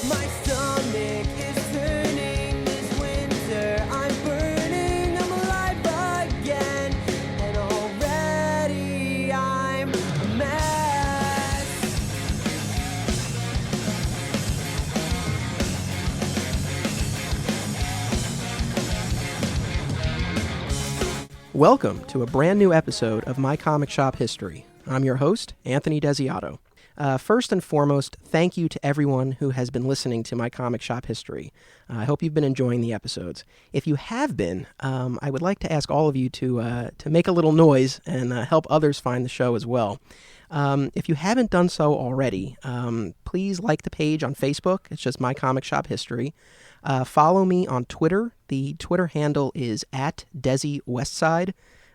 My stomach is turning this winter. I'm burning, I'm alive again. And already I'm a mess. Welcome to a brand new episode of My Comic Shop History. I'm your host, Anthony Desiato. First and foremost, thank you to everyone who has been listening to My Comic Shop History. I hope you've been enjoying the episodes. If you have been, I would like to ask all of you to make a little noise and help others find the show as well. If you haven't done so already, please like the page on Facebook. It's just My Comic Shop History. Follow me on Twitter. The Twitter handle is @DesiWestside.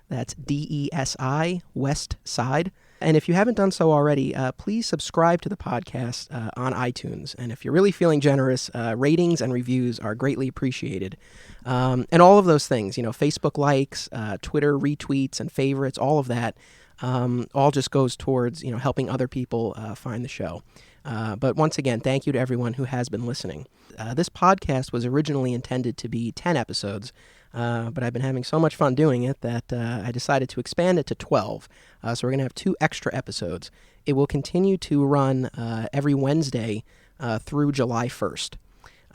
That's DESI West Side. And if you haven't done so already, please subscribe to the podcast on iTunes. And if you're really feeling generous, ratings and reviews are greatly appreciated. And all of those things, Facebook likes, Twitter retweets and favorites, all of that, all just goes towards, helping other people find the show. But once again, thank you to everyone who has been listening. This podcast was originally intended to be 10 episodes, but I've been having so much fun doing it that I decided to expand it to 12. So we're going to have 2 extra episodes. It will continue to run every Wednesday through July 1st.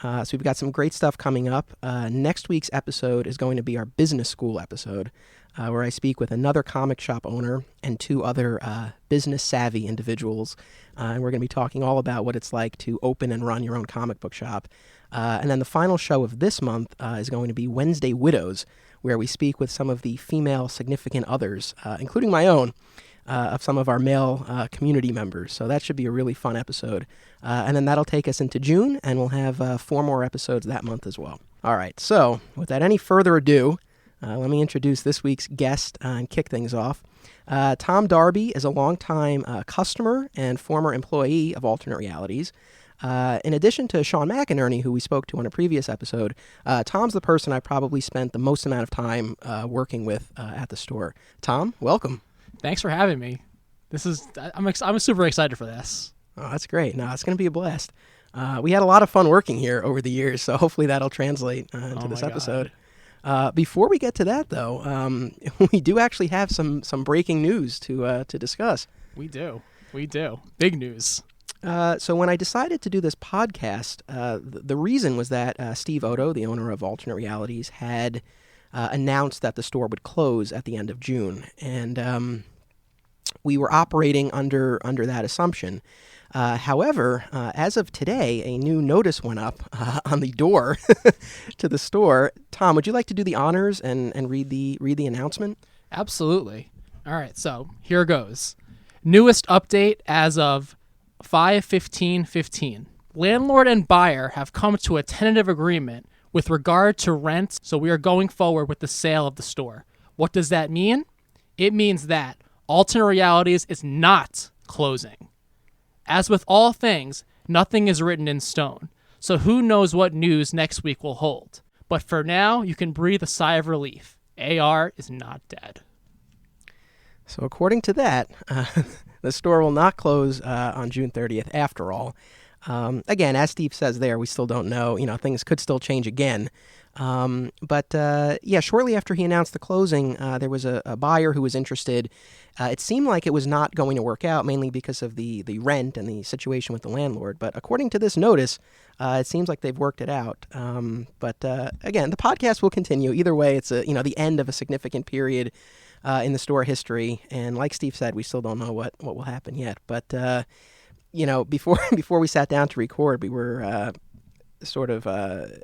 So we've got some great stuff coming up. Next week's episode is going to be our business school episode, where I speak with another comic shop owner and 2 other business-savvy individuals. And we're going to be talking all about what it's like to open and run your own comic book shop. And then the final show of this month is going to be Wednesday Widows, where we speak with some of the female significant others, including my own, of some of our male community members. So that should be a really fun episode. And then that'll take us into June, and we'll have 4 more episodes that month as well. All right, so without any further ado, let me introduce this week's guest and kick things off. Tom Darby is a longtime customer and former employee of Alternate Realities. In addition to Sean McInerney, who we spoke to on a previous episode, Tom's the person I probably spent the most amount of time working with at the store. Tom, welcome. Thanks for having me. I'm super excited for this. Oh, that's great. No, it's going to be a blast. We had a lot of fun working here over the years, so hopefully that'll translate into this episode. Before we get to that, though, we do actually have some breaking news to discuss. We do. Big news. So when I decided to do this podcast, the reason was that Steve Otto, the owner of Alternate Realities, had announced that the store would close at the end of June, and we were operating under that assumption. However, as of today, a new notice went up on the door to the store. Tom, would you like to do the honors and read the announcement? Absolutely. All right, so here goes. Newest update as of 5/15/15. Landlord and buyer have come to a tentative agreement with regard to rent, so we are going forward with the sale of the store. What does that mean? It means that Alternate Realities is not closing. As with all things, nothing is written in stone, so who knows what news next week will hold. But for now, you can breathe a sigh of relief. AR is not dead. So according to that, the store will not close on June 30th after all. Again, as Steve says there, we still don't know. Things could still change again. But shortly after he announced the closing, there was a buyer who was interested. It seemed like it was not going to work out, mainly because of the rent and the situation with the landlord. But according to this notice, it seems like they've worked it out. But again, the podcast will continue. Either way, it's the end of a significant period in the store history. And like Steve said, we still don't know what will happen yet. But before we sat down to record, we were sort of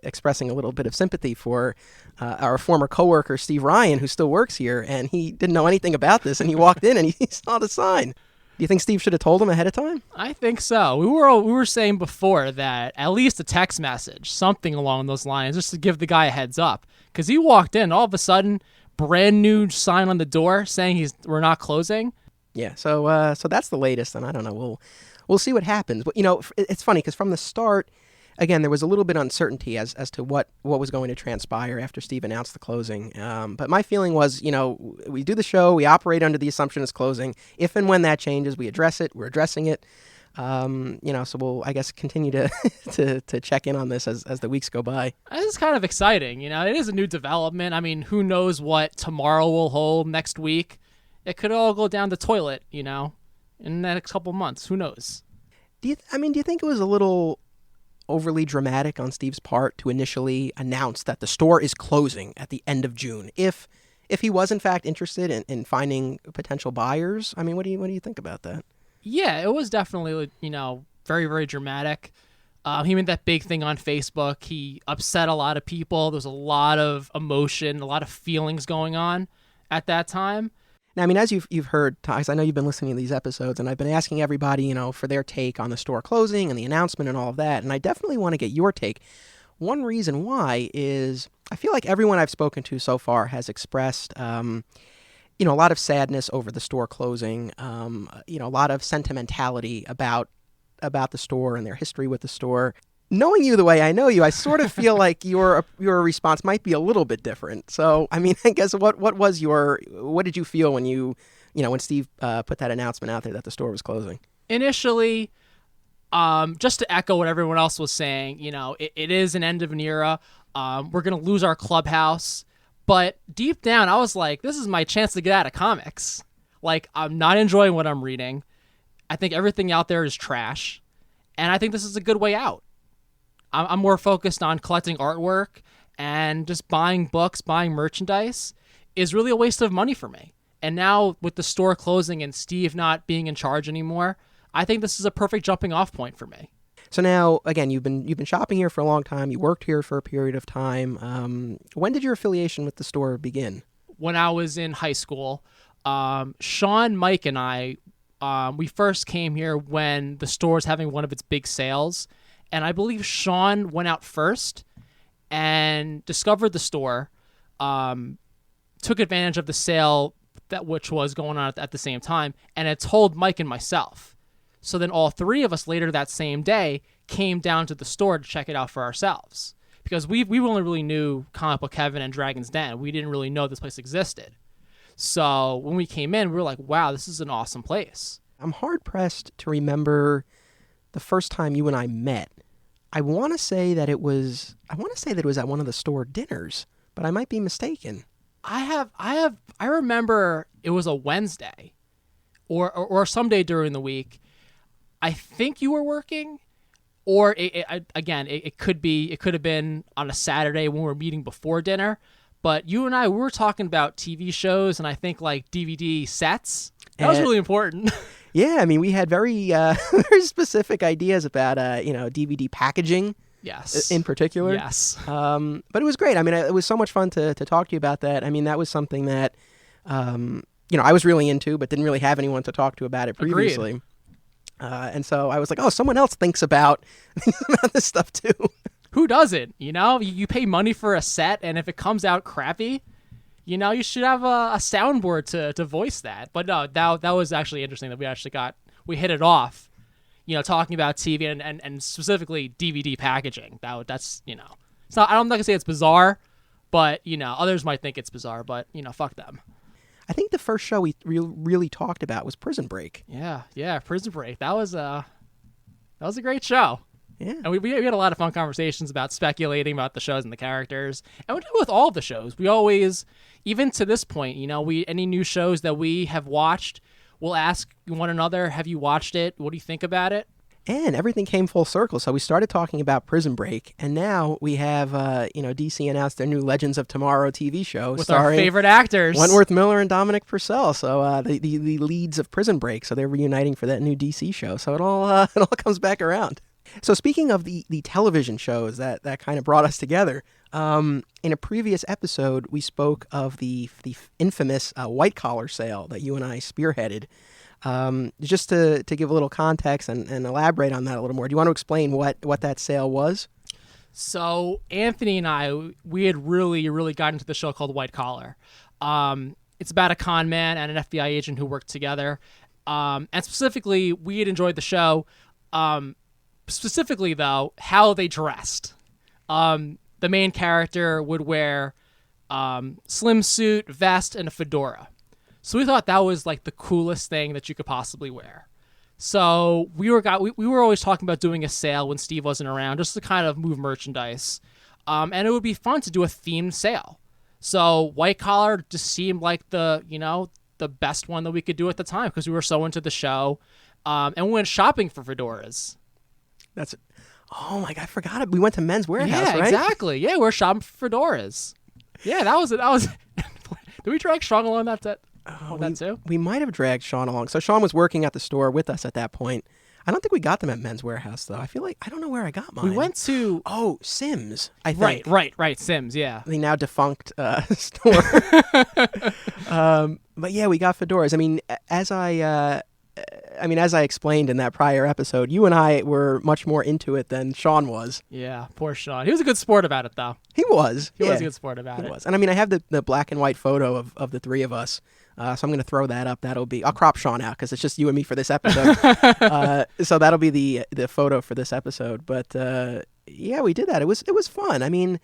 expressing a little bit of sympathy for our former coworker, Steve Ryan, who still works here, and he didn't know anything about this, and he walked in and he saw the sign. Do you think Steve should have told him ahead of time? I think so. We were saying before that at least a text message, something along those lines, just to give the guy a heads up. Because he walked in, all of a sudden, brand new sign on the door saying we're not closing. Yeah, so that's the latest, and I don't know. We'll see what happens. But it's funny because from the start, again, there was a little bit of uncertainty as to what was going to transpire after Steve announced the closing. But my feeling was, we do the show, we operate under the assumption it's closing. If and when that changes, we address it. We're addressing it. So we'll, I guess, continue to to check in on this as the weeks go by. This is kind of exciting. It is a new development. I mean, who knows what tomorrow will hold next week? It could all go down the toilet, in the next couple months. Who knows? Do you think it was a little overly dramatic on Steve's part to initially announce that the store is closing at the end of June? If he was in fact interested in finding potential buyers, I mean, what do you think about that? Yeah, it was definitely, very, very dramatic. He made that big thing on Facebook. He upset a lot of people. There's a lot of emotion, a lot of feelings going on at that time. Now, I mean, as you've heard, Ty, I know you've been listening to these episodes, and I've been asking everybody, for their take on the store closing and the announcement and all of that, and I definitely want to get your take. One reason why is I feel like everyone I've spoken to so far has expressed a lot of sadness over the store closing, a lot of sentimentality about the store and their history with the store. Knowing you the way I know you, I sort of feel like your response might be a little bit different. So, I mean, I guess what did you feel when when Steve put that announcement out there that the store was closing? Initially, just to echo what everyone else was saying, it is an end of an era. We're going to lose our clubhouse. But deep down, I was like, this is my chance to get out of comics. Like, I'm not enjoying what I'm reading. I think everything out there is trash. And I think this is a good way out. I'm more focused on collecting artwork, and just buying books, buying merchandise is really a waste of money for me. And now with the store closing and Steve not being in charge anymore, I think this is a perfect jumping off point for me. So now, again, you've been shopping here for a long time. You worked here for a period of time. When did your affiliation with the store begin? When I was in high school, Sean, Mike, and I, we first came here when the store was having one of its big sales. And I believe Sean went out first and discovered the store, took advantage of the sale which was going on at the same time, and it told Mike and myself. So then all three of us later that same day came down to the store to check it out for ourselves. Because we only really knew Comic Book Heaven and Dragon's Den. We didn't really know this place existed. So when we came in, we were like, wow, this is an awesome place. I'm hard-pressed to remember the first time you and I met. I want to say that it was at one of the store dinners, but I might be mistaken. I remember it was a Wednesday or someday during the week. I think you were working, or it could have been on a Saturday when we were meeting before dinner. But you and I, we were talking about TV shows and I think like DVD sets. That was really important. Yeah, I mean, we had very very specific ideas about DVD packaging. Yes. In particular. Yes. But it was great. I mean, it was so much fun to talk to you about that. I mean, that was something that I was really into, but didn't really have anyone to talk to about it previously. Agreed. And so I was like, oh, someone else thinks about this stuff too. Who doesn't? You pay money for a set, and if it comes out crappy, you should have a soundboard to voice that. But no, that was actually interesting that we hit it off, talking about TV and specifically DVD packaging. That's it's not. I'm not gonna say it's bizarre, but others might think it's bizarre. But fuck them. I think the first show we really talked about was Prison Break. Yeah, Prison Break. That was a great show. Yeah. And we had a lot of fun conversations about speculating about the shows and the characters. And we do it with all of the shows. We always, even to this point, any new shows that we have watched, we'll ask one another, have you watched it? What do you think about it? And everything came full circle. So we started talking about Prison Break, and now we have, DC announced their new Legends of Tomorrow TV show with starring our favorite actors, Wentworth Miller and Dominic Purcell. So the leads of Prison Break. So they're reuniting for that new DC show. So it all comes back around. So speaking of the television shows that kind of brought us together, in a previous episode we spoke of the infamous white collar sale that you and I spearheaded. Just to give a little context and elaborate on that a little more, do you want to explain what that sale was? So Anthony and I, we had really, really gotten into the show called White Collar. It's about a con man and an FBI agent who work together. And specifically, we had enjoyed the show. Specifically, though, how they dressed. The main character would wear slim suit, vest, and a fedora. So we thought that was like the coolest thing that you could possibly wear. So we were always talking about doing a sale when Steve wasn't around, just to kind of move merchandise. And it would be fun to do a themed sale. So white collar just seemed like the best one that we could do at the time because we were so into the show. And we went shopping for fedoras. Oh my God, I forgot it. We went to Men's Warehouse, yeah, right? Exactly. Yeah, we're shopping for fedoras. Yeah, that was it. Did we drag Sean along that too? We might have dragged Sean along. So Sean was working at the store with us at that point. I don't think we got them at Men's Warehouse, though. I feel like I don't know where I got mine. We went to Sims, I think. Right. Sims, yeah. The now defunct store. But yeah, we got fedoras. I mean, as I explained in that prior episode, you and I were much more into it than Sean was. Yeah, poor Sean. He was a good sport about it, though. He was. He was a good sport about it. He was. And I mean, I have the black and white photo of the three of us. So I'm going to throw that up. I'll crop Sean out because it's just you and me for this episode. So that'll be the photo for this episode. But yeah, we did that. It was fun. I mean,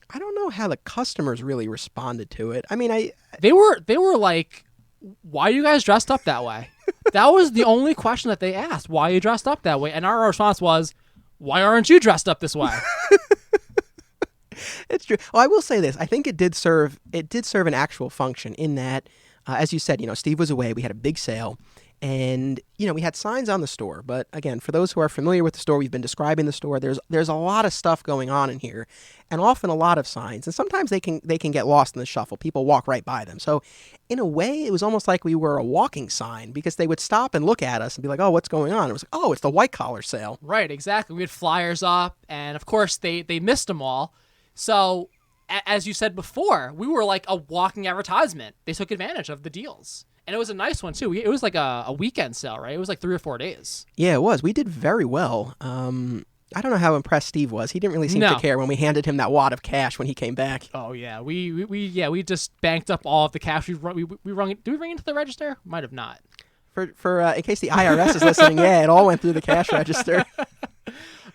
I don't know how the customers really responded to it. I mean, they were like, why are you guys dressed up that way? That was the only question that they asked. Why are you dressed up that way? And our response was, why aren't you dressed up this way? It's true. Well, I will say this. I think it did serve an actual function in that, as you said, Steve was away. We had a big sale. And, we had signs on the store. But again, for those who are familiar with the store, we've been describing the store. There's a lot of stuff going on in here, and often a lot of signs. And sometimes they can get lost in the shuffle. People walk right by them. So in a way, it was almost like we were a walking sign because they would stop and look at us and be like, oh, what's going on? It was like, oh, it's the white collar sale. Right, exactly. We had flyers up, and of course, they missed them all. So as you said before, we were like a walking advertisement. They took advantage of the deals. And it was a nice one, too. It was like a weekend sale, right? It was like 3 or 4 days. Yeah, it was. We did very well. I don't know how impressed Steve was. He didn't really seem to care when we handed him that wad of cash when he came back. Oh, yeah. We just banked up all of the cash. We rung. Did we ring into the register? Might have not. For in case the IRS is listening, yeah, it all went through the cash register.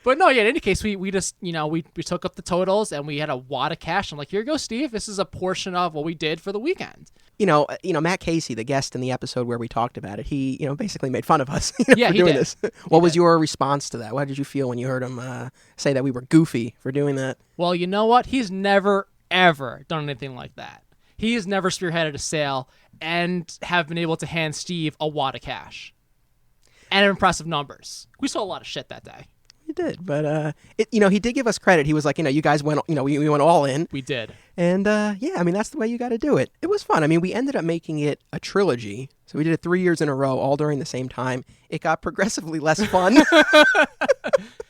But no, yeah, in any case, we just, we took up the totals and we had a wad of cash. I'm like, here you go, Steve. This is a portion of what we did for the weekend. Matt Casey, the guest in the episode where we talked about it, he, basically made fun of us for doing did. this. What was your response to that? How did you feel when you heard him say that we were goofy for doing that? Well, you know what? He's never, ever done anything like that. He has never spearheaded a sale and have been able to hand Steve a wad of cash. And impressive numbers. We saw a lot of shit that day. He did, but he did give us credit. He was like, you guys went, we went all in. We did, and that's the way you got to do it. It was fun. I mean, we ended up making it a trilogy, so we did it 3 years in a row, all during the same time. It got progressively less fun.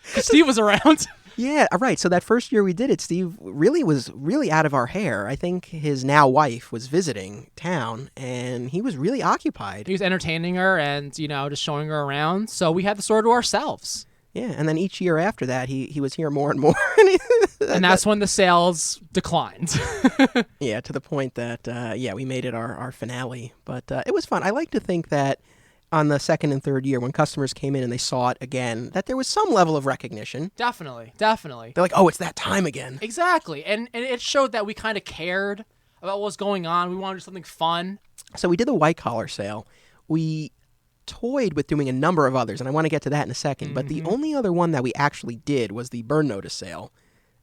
Steve was around. Yeah, right. So that first year we did it, Steve was really out of our hair. I think his now wife was visiting town, and he was really occupied. He was entertaining her and just showing her around. So we had the store to ourselves. Yeah, and then each year after that, he was here more and more. And that's when the sales declined. Yeah, to the point that, we made it our finale. But it was fun. I like to think that on the second and third year, when customers came in and they saw it again, that there was some level of recognition. Definitely. They're like, oh, it's that time again. Exactly. And it showed that we kind of cared about what was going on. We wanted to do something fun. So we did the white collar sale. We toyed with doing a number of others, and I want to get to that in a second, but the only other one that we actually did was the burn notice sale.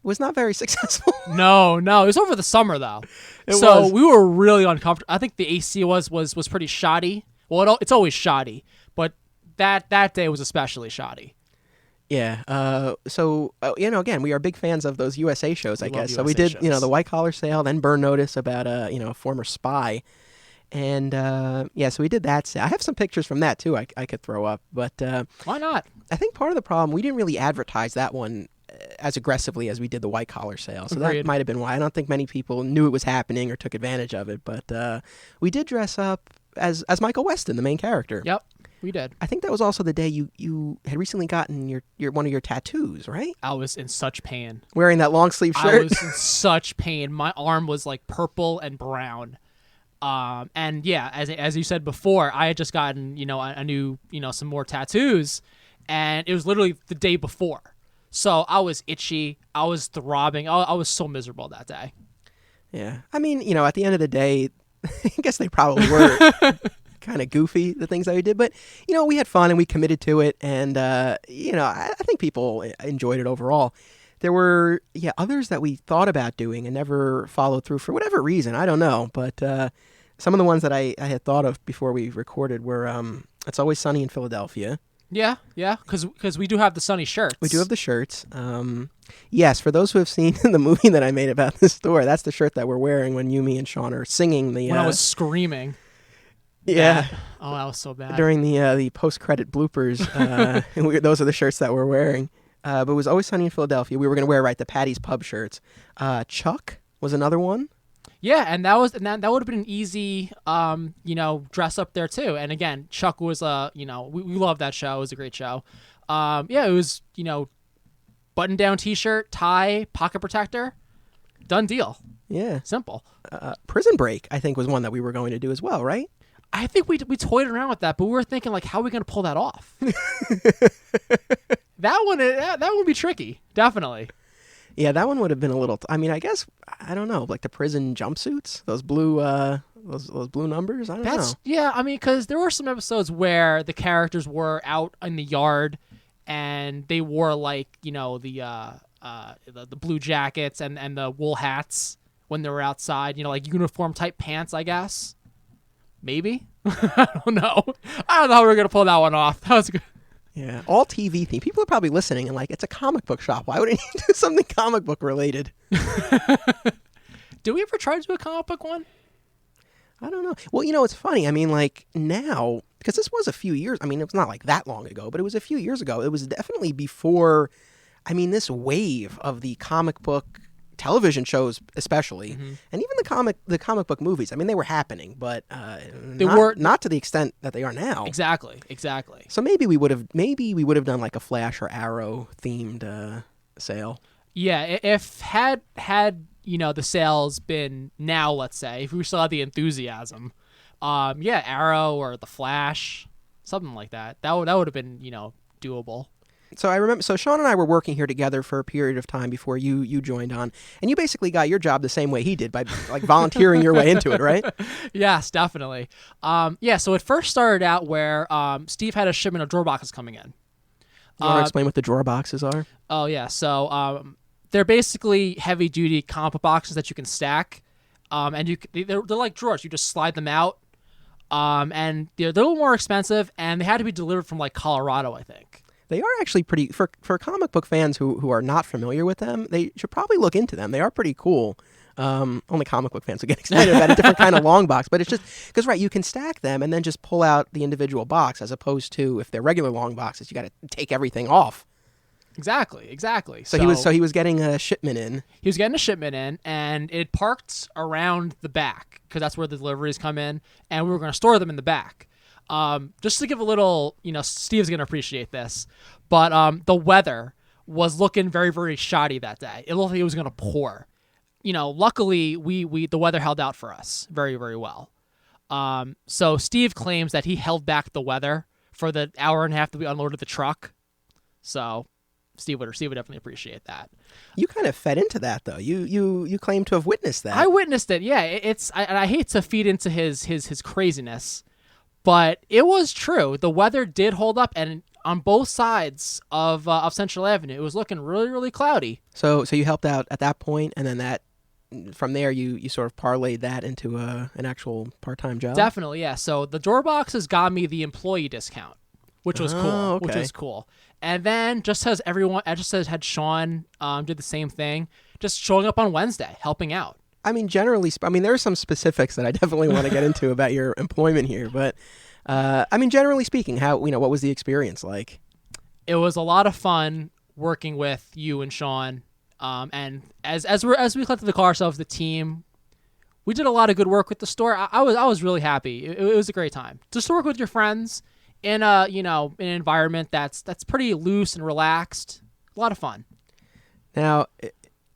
It was not very successful. No, it was over the summer though. So we were really uncomfortable. I think the AC was pretty shoddy. Well, it's always shoddy, but that day was especially shoddy. Yeah. Again, we are big fans of those USA shows, I guess. So we USA did, shows. the white collar sale, then burn notice about a former spy. And, so we did that sale. I have some pictures from that, too, I could throw up. But why not? I think part of the problem, we didn't really advertise that one as aggressively as we did the white collar sale. So Agreed. That might have been why. I don't think many people knew it was happening or took advantage of it. But we did dress up as Michael Weston, the main character. Yep, we did. I think that was also the day you had recently gotten your one of your tattoos, right? I was in such pain. Wearing that long sleeve shirt. I was in such pain. My arm was like purple and brown. And yeah, as you said before, I had just gotten, a new, some more tattoos, and it was literally the day before. So I was itchy. I was throbbing. I was so miserable that day. Yeah. I mean, at the end of the day, I guess they probably were kind of goofy, the things that we did. But, we had fun and we committed to it. And, I think people enjoyed it overall. There were, others that we thought about doing and never followed through for whatever reason. I don't know. But some of the ones that I had thought of before we recorded were It's Always Sunny in Philadelphia. Yeah, because we do have the Sunny shirts. We do have the shirts. Yes, for those who have seen the movie that I made about this store, that's the shirt that we're wearing when me and Sean are singing the... When I was screaming. Yeah. Oh, that was so bad. During the post-credit bloopers, those are the shirts that we're wearing. But it was Always Sunny in Philadelphia. We were going to wear, the Patty's Pub shirts. Chuck was another one. Yeah, and that would have been an easy, dress up there too. And again, Chuck was we love that show. It was a great show. It was, button down T-shirt, tie, pocket protector, done deal. Yeah, simple. Prison Break, I think, was one that we were going to do as well, right? I think we toyed around with that, but we were thinking how are we going to pull that off? that would be tricky, definitely. Yeah, that one would have been a little... I guess, I don't know, the prison jumpsuits, those blue those blue numbers, I don't know. Yeah, because there were some episodes where the characters were out in the yard and they wore, the blue jackets and the wool hats when they were outside, uniform-type pants, I guess. Maybe? I don't know. I don't know how we're going to pull that one off. That was good. Yeah, all TV theme. People are probably listening and it's a comic book shop. Why wouldn't you do something comic book related? Did we ever try to do a comic book one? I don't know. Well, it's funny. Now, because this was a few years. It was not that long ago, but it was a few years ago. It was definitely before, this wave of the comic book television shows especially, and even the comic book movies. They were happening, but they were not to the extent that they are now. Exactly. So maybe we would have done a Flash or Arrow themed sale. Yeah, if had the sales been now, let's say, if we still had the enthusiasm, Arrow or the Flash, something like that. That would have been doable. So I remember. So Sean and I were working here together for a period of time before you joined on, and you basically got your job the same way he did by volunteering your way into it, right? Yes, definitely. So it first started out where Steve had a shipment of drawer boxes coming in. You want to explain what the drawer boxes are? Oh yeah, so they're basically heavy duty comic book boxes that you can stack, and they're like drawers. You just slide them out, and they're a little more expensive, and they had to be delivered from Colorado, I think. They are actually pretty, for comic book fans who are not familiar with them, they should probably look into them. They are pretty cool. Only comic book fans will get excited about a different kind of long box. But it's just, because, you can stack them and then just pull out the individual box, as opposed to, if they're regular long boxes, you got to take everything off. Exactly. So he was getting a shipment in. He was getting a shipment in, and it parked around the back, because that's where the deliveries come in, and we were going to store them in the back. Just to give a little, Steve's going to appreciate this, but the weather was looking very, very shoddy that day. It looked like it was going to pour. Luckily, the weather held out for us very, very well. So Steve claims that he held back the weather for the hour and a half that we unloaded the truck. So Steve would definitely appreciate that. You kind of fed into that, though. You claim to have witnessed that. I witnessed it. Yeah, I hate to feed into his craziness. But it was true. The weather did hold up, and on both sides of Central Avenue, it was looking really, really cloudy. So you helped out at that point, and then from there you sort of parlayed that into an actual part-time job? Definitely, yeah. So the door boxes got me the employee discount, which was cool. Okay. Which was cool. And then just as had Sean did the same thing, just showing up on Wednesday, helping out. Generally, there are some specifics that I definitely want to get into about your employment here, but generally speaking, how what was the experience like? It was a lot of fun working with you and Sean, and as we collected to call ourselves the team, we did a lot of good work with the store. I was really happy. It was a great time just to work with your friends in an environment that's pretty loose and relaxed. A lot of fun. Now,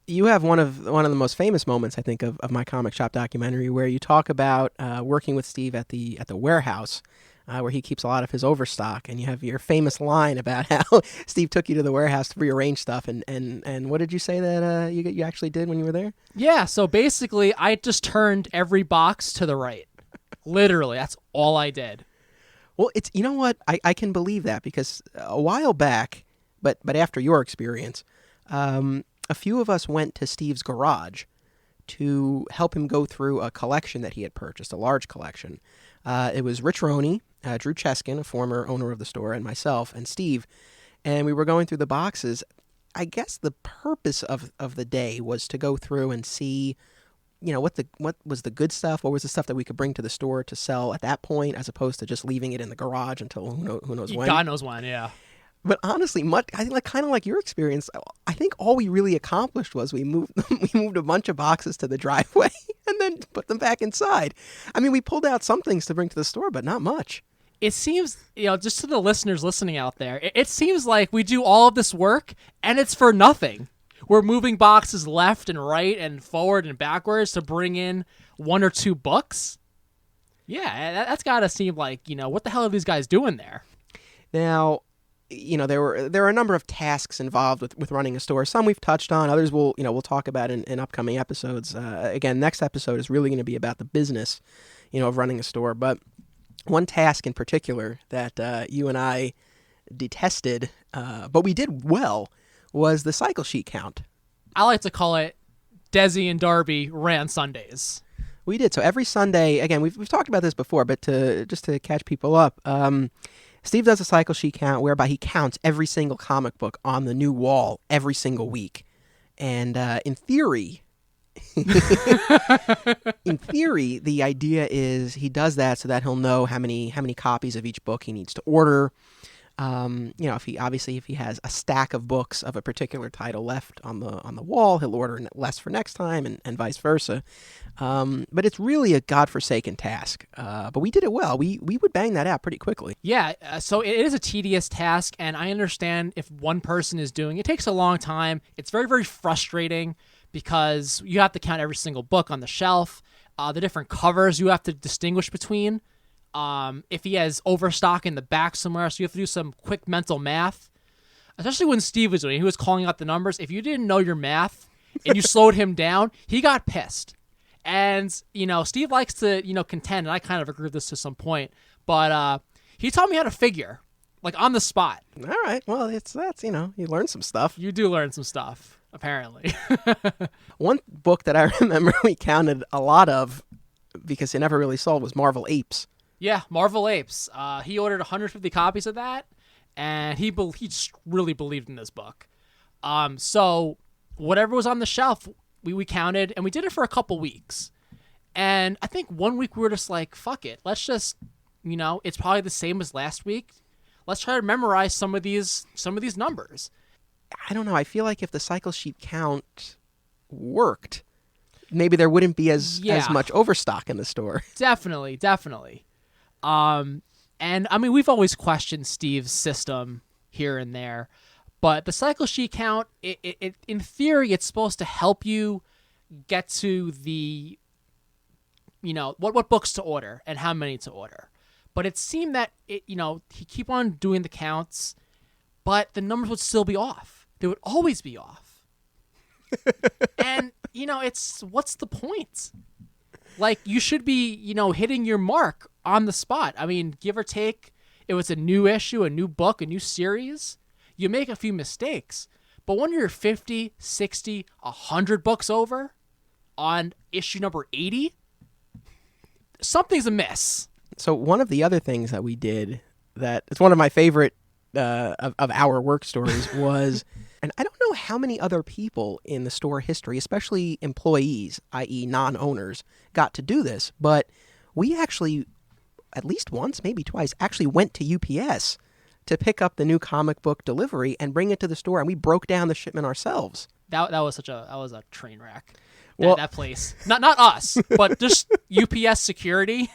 you have one of the most famous moments, I think, of my comic shop documentary, where you talk about working with Steve at the warehouse, where he keeps a lot of his overstock, and you have your famous line about how Steve took you to the warehouse to rearrange stuff, and what did you say that you actually did when you were there? Yeah, so basically, I just turned every box to the right. Literally, that's all I did. Well, it's, you know what? I can believe that because a while back, but after your experience, a few of us went to Steve's garage to help him go through a collection that he had purchased, a large collection. It was Rich Roney, Drew Cheskin, a former owner of the store, and myself, and Steve. And we were going through the boxes. I guess the purpose of the day was to go through and see, what was the good stuff, what was the stuff that we could bring to the store to sell at that point, as opposed to just leaving it in the garage until who knows when. God knows when, yeah. But honestly, I think kind of like your experience, I think all we really accomplished was we moved a bunch of boxes to the driveway and then put them back inside. I mean, we pulled out some things to bring to the store, but not much. It seems, just to the listeners listening out there, it seems like we do all of this work and it's for nothing. We're moving boxes left and right and forward and backwards to bring in 1 or 2 books. Yeah, that's got to seem like, what the hell are these guys doing there? Now, there are a number of tasks involved with running a store. Some we've touched on, others we'll talk about in upcoming episodes. Again, next episode is really going to be about the business, of running a store. But one task in particular that you and I detested, but we did well, was the cycle sheet count. I like to call it Desi and Darby ran Sundays. We did. So every Sunday, again, we've talked about this before, but just to catch people up, Steve does a cycle sheet count whereby he counts every single comic book on the new wall every single week. And in theory, the idea is he does that so that he'll know how many copies of each book he needs to order. If he has a stack of books of a particular title left on the wall, he'll order less for next time, and vice versa. But it's really a godforsaken task. But we did it well. We would bang that out pretty quickly. Yeah. So it is a tedious task, and I understand if one person is doing it, it takes a long time. It's very, very frustrating because you have to count every single book on the shelf, the different covers you have to distinguish between. If he has overstock in the back somewhere, so you have to do some quick mental math. Especially when Steve was doing it, he was calling out the numbers. If you didn't know your math and you slowed him down, he got pissed. And, Steve likes to, contend, and I kind of agree with this to some point, but he taught me how to figure, like on the spot. All right. Well, that's you learn some stuff. You do learn some stuff, apparently. One book that I remember we counted a lot of, because it never really sold, was Marvel Apes. Yeah, Marvel Apes. He ordered 150 copies of that, and he just really believed in this book. So whatever was on the shelf, we counted, and we did it for a couple weeks. And I think one week we were just like, fuck it. Let's just, it's probably the same as last week. Let's try to memorize some of these numbers. I don't know. I feel like if the cycle sheet count worked, maybe there wouldn't be as much overstock in the store. Definitely. And I mean, we've always questioned Steve's system here and there, but the cycle sheet count, it in theory, it's supposed to help you get to the, what books to order and how many to order. But it seemed that he keep on doing the counts, but the numbers would still be off. They would always be off. And what's the point? Like, you should be, hitting your mark on the spot. I mean, give or take, if it's a new issue, a new book, a new series, you make a few mistakes. But when you're 50, 60, 100 books over on issue number 80, something's amiss. So one of the other things that we did that it's one of my favorite of our work stories was, and I don't know how many other people in the store history, especially employees, i.e. non-owners, got to do this, but we actually, at least once, maybe twice, actually went to UPS to pick up the new comic book delivery and bring it to the store, and we broke down the shipment ourselves. That was a train wreck. That place. Not us, but just UPS security.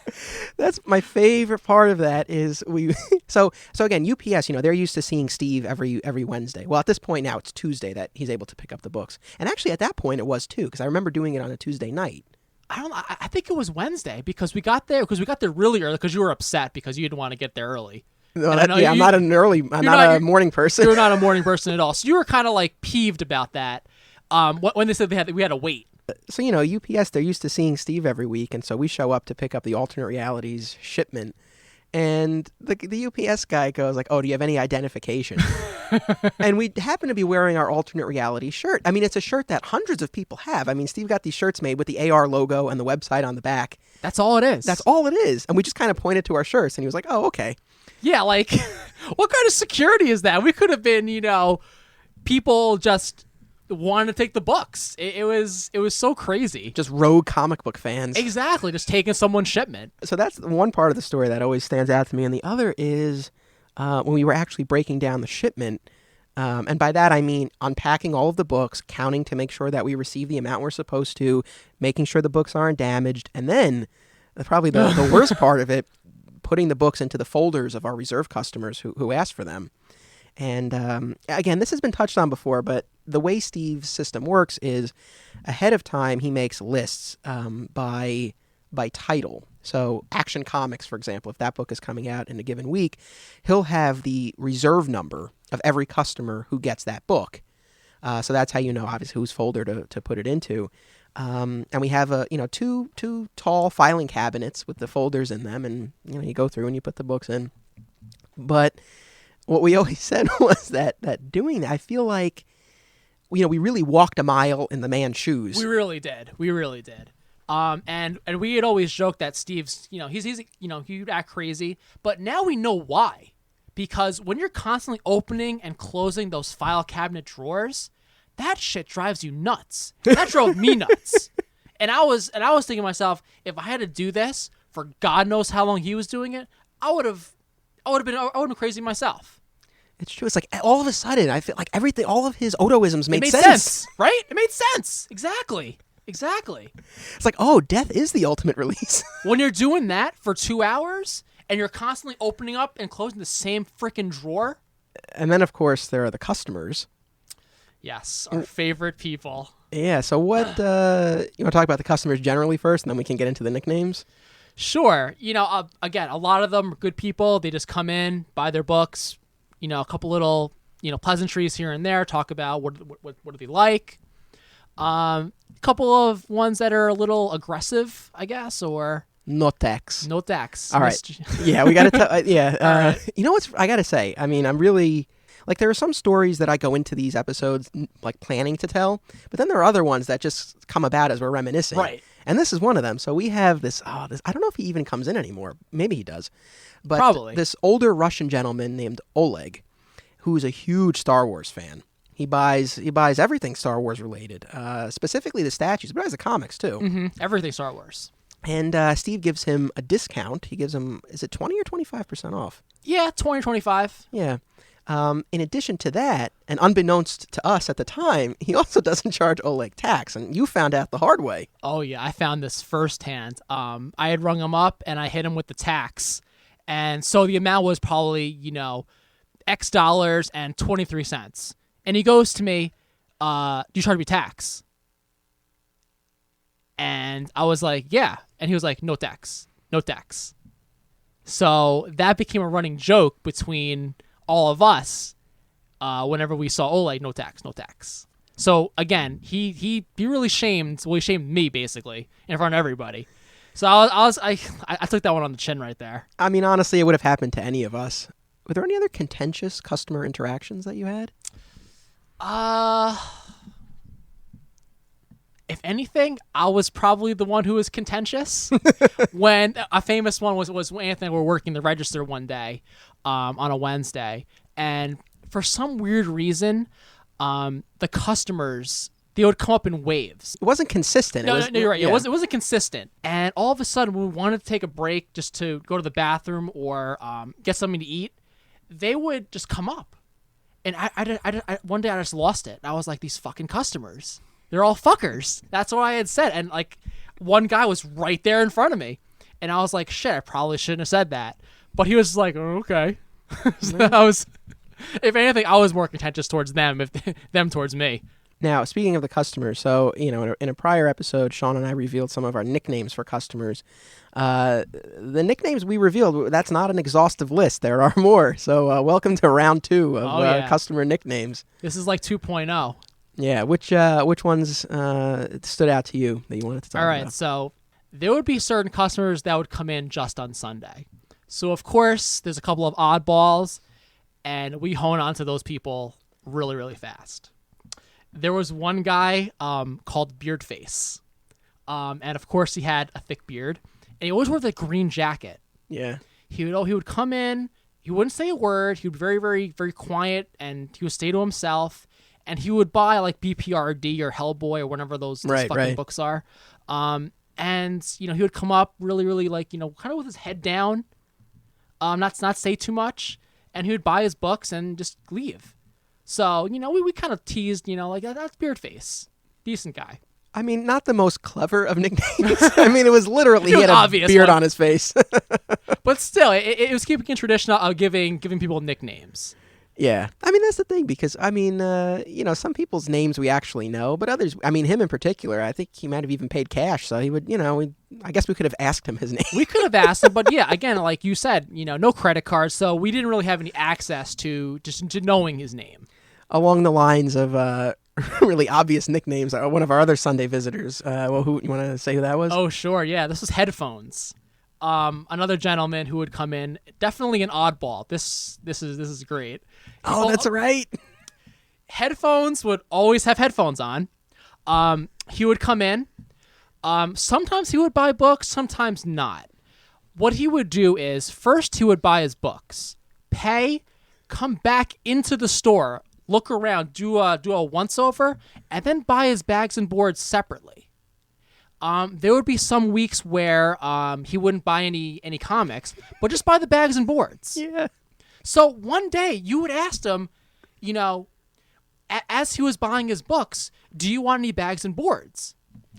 That's my favorite part of that is so again, UPS, they're used to seeing Steve every Wednesday. Well, at this point now it's Tuesday that he's able to pick up the books. And actually at that point it was too, because I remember doing it on a Tuesday night. I think it was Wednesday because we got there really early because you were upset because you didn't want to get there early. No, I'm not a morning person. You're not a morning person at all. So you were kind of like peeved about that. When they said we had to wait So, you know, UPS, they're used to seeing Steve every week, and so we show up to pick up the alternate realities shipment. And the UPS guy goes like, "Oh, do you have any identification?" And we happen to be wearing our alternate reality shirt. I mean, it's a shirt that hundreds of people have. I mean, Steve got these shirts made with the AR logo and the website on the back. That's all it is. That's all it is. And we just kind of pointed to our shirts, and he was like, "Oh, okay." Yeah, like, what kind of security is that? We could have been, you know, people just wanted to take the books. It was so crazy. Just rogue comic book fans. Exactly, just taking someone's shipment. So that's one part of the story that always stands out to me. And the other is when we were actually breaking down the shipment. And by that, I mean unpacking all of the books, counting to make sure that we receive the amount we're supposed to, making sure the books aren't damaged. And then probably the worst part of it, putting the books into the folders of our reserve customers who asked for them. And again, this has been touched on before, but the way Steve's system works is ahead of time he makes lists by title. So Action Comics, for example, if that book is coming out in a given week, he'll have the reserve number of every customer who gets that book. So that's how you know, obviously, whose folder to put it into. And we have two tall filing cabinets with the folders in them, and you go through and you put the books in. But what we always said was that doing that, I feel like we really walked a mile in the man's shoes. We really did. And we had always joked that Steve's, he'd act crazy, but now we know why. Because when you're constantly opening and closing those file cabinet drawers, that shit drives you nuts. That drove me nuts. And I was thinking to myself, if I had to do this for God knows how long he was doing it, I would have been crazy myself. It's true. It's like all of a sudden, I feel like everything, all of his Odoisms made sense. Right? It made sense. Exactly. It's like, oh, death is the ultimate release. When you're doing that for 2 hours and you're constantly opening up and closing the same freaking drawer. And then, of course, there are the customers. Yes, our favorite people. Yeah, so what, you want to talk about the customers generally first, and then we can get into the nicknames? Sure. Again, a lot of them are good people. They just come in, buy their books, a couple little, pleasantries here and there, talk about what do they like. A couple of ones that are a little aggressive, I guess, or... No tax. All right. Yeah, we got to tell... Yeah. You know what's... I got to say, I mean, I'm really... Like, there are some stories that I go into these episodes, like, planning to tell, but then there are other ones that just come about as we're reminiscing. Right. And this is one of them. So we have this... I don't know if he even comes in anymore. Maybe he does. But probably. This older Russian gentleman named Oleg, who's a huge Star Wars fan. He buys everything Star Wars related, specifically the statues, but he buys the comics too. Mm-hmm. Everything Star Wars. And Steve gives him a discount. He gives him, is it 20 or 25% off? Yeah, 20, 25. Yeah. In addition to that, and unbeknownst to us at the time, he also doesn't charge Oleg tax, and you found out the hard way. Oh yeah, I found this firsthand. I had rung him up and I hit him with the tax, and so the amount was probably X dollars and 23 cents. And he goes to me, do you charge me tax? And I was like, yeah. And he was like, no tax. So that became a running joke between all of us whenever we saw Oleg, no tax. So again, he really shamed me basically in front of everybody. So I took that one on the chin right there. I mean, honestly, it would have happened to any of us. Were there any other contentious customer interactions that you had? If anything, I was probably the one who was contentious. When a famous one was when Anthony and I were working the register one day, on a Wednesday, and for some weird reason, the customers, they would come up in waves. It wasn't consistent. No, you're right. Yeah. It wasn't consistent. And all of a sudden, when we wanted to take a break just to go to the bathroom or get something to eat, they would just come up. And I one day I just lost it. I was like, these fucking customers, they're all fuckers. That's what I had said. And like, one guy was right there in front of me, and I was like, shit, I probably shouldn't have said that. But he was like, oh, okay. So if anything, I was more contentious towards them, them towards me. Now, speaking of the customers, so, in a prior episode, Sean and I revealed some of our nicknames for customers. The nicknames we revealed, that's not an exhaustive list. There are more. So welcome to round 2 of customer nicknames. This is like 2.0. Yeah, which ones stood out to you that you wanted to talk All right, about? so there would be certain customers that would come in just on Sunday. So, of course, there's a couple of oddballs, and we hone on to those people really, really fast. There was one guy called Beardface, and, of course, he had a thick beard, and he always wore the green jacket. Yeah. He would come in, he wouldn't say a word, he would be very, very, very quiet, and he would stay to himself, and he would buy, like, BPRD or Hellboy or whatever those fucking books are. And, he would come up really, really, like, kind of with his head down, not say too much, and he would buy his books and just leave. So, we kind of teased, like, that's Beardface. Decent guy. I mean, not the most clever of nicknames. I mean, it was literally he had a obvious beard one. on his face. But still, it was keeping in tradition of giving people nicknames. Yeah. I mean, that's the thing because, I mean, some people's names we actually know, but others, I mean, him in particular, I think he might have even paid cash. So he would, I guess we could have asked him his name. We could have asked him, but yeah, again, like you said, no credit cards. So we didn't really have any access to knowing his name. Along the lines of really obvious nicknames, one of our other Sunday visitors, who you want to say who that was? Oh, sure. Yeah, this was Headphones. Another gentleman who would come in, definitely an oddball. This is great. Oh, that's right. Headphones would always have headphones on. He would come in. Sometimes he would buy books, sometimes not. What he would do is first he would buy his books, pay, come back into the store, look around, do a once over, and then buy his bags and boards separately. There would be some weeks where he wouldn't buy any comics, but just buy the bags and boards. Yeah. So one day you would ask him, as he was buying his books, do you want any bags and boards?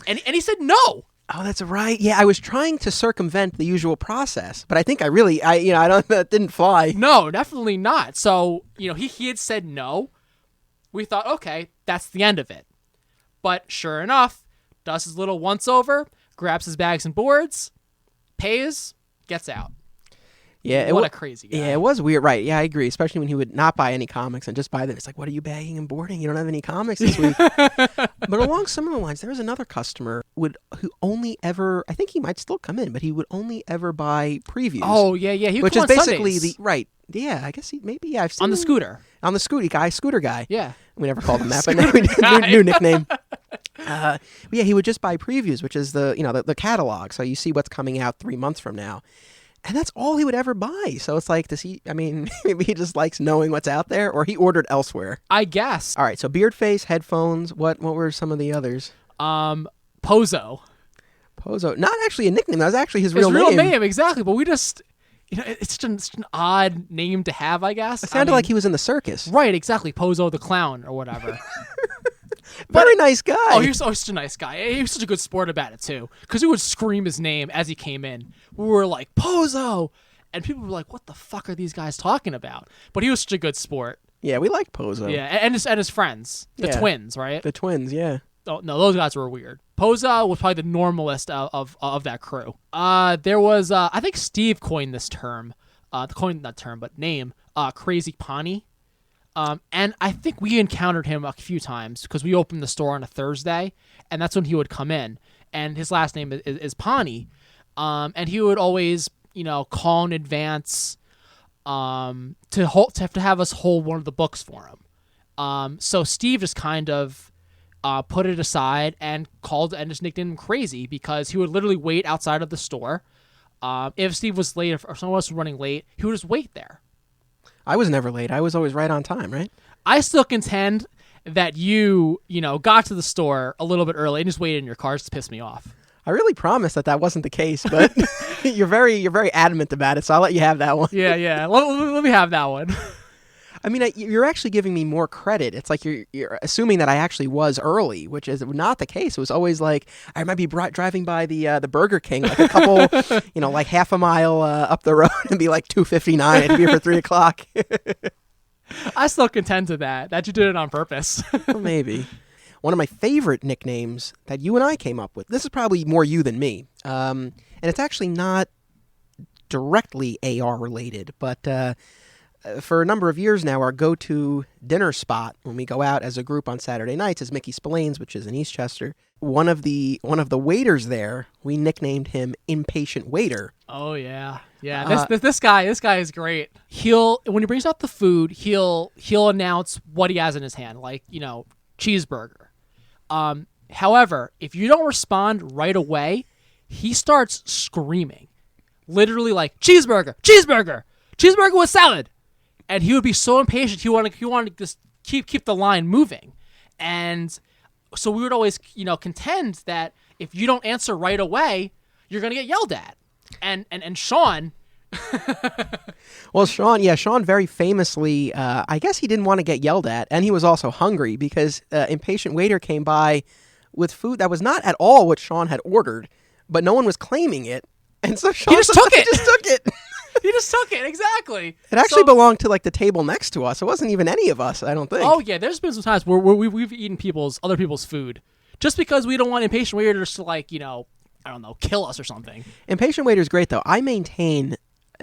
And he said no. Oh, that's right. Yeah, I was trying to circumvent the usual process, but I think that didn't fly. No, definitely not. So, he had said no. We thought, okay, that's the end of it. But sure enough, does his little once over, grabs his bags and boards, pays, gets out. Yeah, what a crazy guy. Yeah, it was weird. Right. Yeah, I agree. Especially when he would not buy any comics and just buy them. It's like, what are you bagging and boarding? You don't have any comics this week. But along similar lines, there was another customer who only ever, I think he might still come in, but he would only ever buy previews. Oh, yeah. He would which come is on basically Sundays. right. Yeah, I guess I've seen On the him. scooter. On the scooter guy. Yeah. We never called him that, but now we did new nickname. But yeah, he would just buy previews, which is the catalog. So you see what's coming out 3 months from now. And that's all he would ever buy. So it's like, maybe he just likes knowing what's out there, or he ordered elsewhere. I guess. All right, so Beardface, Headphones, what were some of the others? Pozo. Not actually a nickname, that was actually his His real real name. name, exactly. But we just, it's just an odd name to have, I guess. It sounded like he was in the circus. Right, exactly. Pozo the Clown or whatever. Very nice guy. Oh, he was such a nice guy. He was such a good sport about it, too. Because he would scream his name as he came in. We were like, Pozo! And people were like, what the fuck are these guys talking about? But he was such a good sport. Yeah, we liked Pozo. Yeah, and his friends. The twins, right? The twins, yeah. Oh, no, those guys were weird. Pozo was probably the normalest of that crew. There was, I think Steve coined this term. Name. Crazy Pawnee. And I think we encountered him a few times because we opened the store on a Thursday, and that's when he would come in. And his last name is Pawnee. And he would always, call in advance to have us hold one of the books for him. So Steve just kind of put it aside and called and just nicknamed him Crazy because he would literally wait outside of the store. If Steve was late or someone else was running late, he would just wait there. I was never late. I was always right on time, right? I still contend that you got to the store a little bit early and just waited in your car just to piss me off. I really promised that wasn't the case, but you're very adamant about it, so I'll let you have that one. Yeah. Let me have that one. I mean, you're actually giving me more credit. It's like you're assuming that I actually was early, which is not the case. It was always like I might be driving by the Burger King like a couple, like half a mile up the road and be like 2:59. I'd be here for 3:00. I still contend to that you did it on purpose. Well, maybe. One of my favorite nicknames that you and I came up with. This is probably more you than me, and it's actually not directly AR related, but. for a number of years now, our go-to dinner spot when we go out as a group on Saturday nights is Mickey Spillane's, which is in Eastchester. One of the waiters there, we nicknamed him Impatient Waiter. Oh yeah. This guy is great. When he brings out the food, he'll announce what he has in his hand, like, cheeseburger. However, if you don't respond right away, he starts screaming, literally like cheeseburger with salad, and he would be so impatient. He wanted to just keep the line moving, and so we would always contend that if you don't answer right away, you're gonna get yelled at. And Sean. Well, Sean very famously, I guess he didn't want to get yelled at, and he was also hungry because Impatient Waiter came by with food that was not at all what Sean had ordered, but no one was claiming it, and so Sean just took it. He just took it, exactly. It actually belonged to the table next to us. It wasn't even any of us, I don't think. Oh yeah, there's been some times where we've eaten other people's food just because we don't want Impatient Waiters to I don't know, kill us or something. Impatient Waiter's great though. I maintain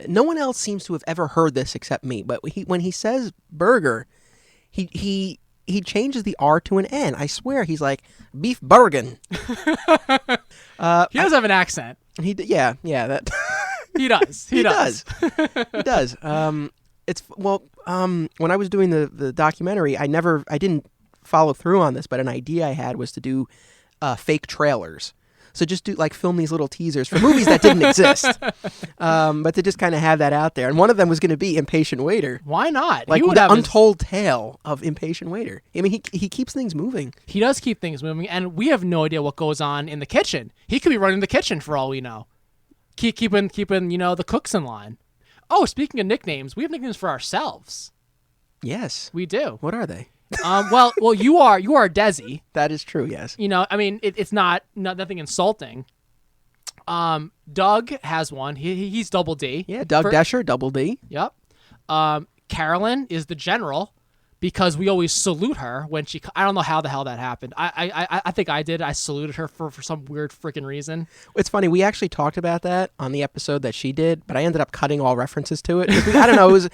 no one else seems to have ever heard this except me, but when he says burger, he changes the R to an N. I swear he's like beef burger. He does have an accent. Yeah, that he does. He does. He does. When I was doing the documentary, I didn't follow through on this, but an idea I had was to do fake trailers. So just film these little teasers for movies that didn't exist, but to just kind of have that out there. And one of them was going to be Impatient Waiter. Why not? The untold tale of Impatient Waiter. I mean, he keeps things moving. He does keep things moving, and we have no idea what goes on in the kitchen. He could be running the kitchen for all we know. Keeping the cooks in line. Oh, speaking of nicknames, we have nicknames for ourselves. Yes, we do. What are they? Well, you are Desi. That is true. Yes. I mean, it's nothing insulting. Doug has one. He's Double D. Yeah, Doug Desher, Double D. Yep. Carolyn is the general because we always salute her when she. I don't know how the hell that happened. I think I did. I saluted her for some weird freaking reason. It's funny. We actually talked about that on the episode that she did, but I ended up cutting all references to it. I don't know. It was.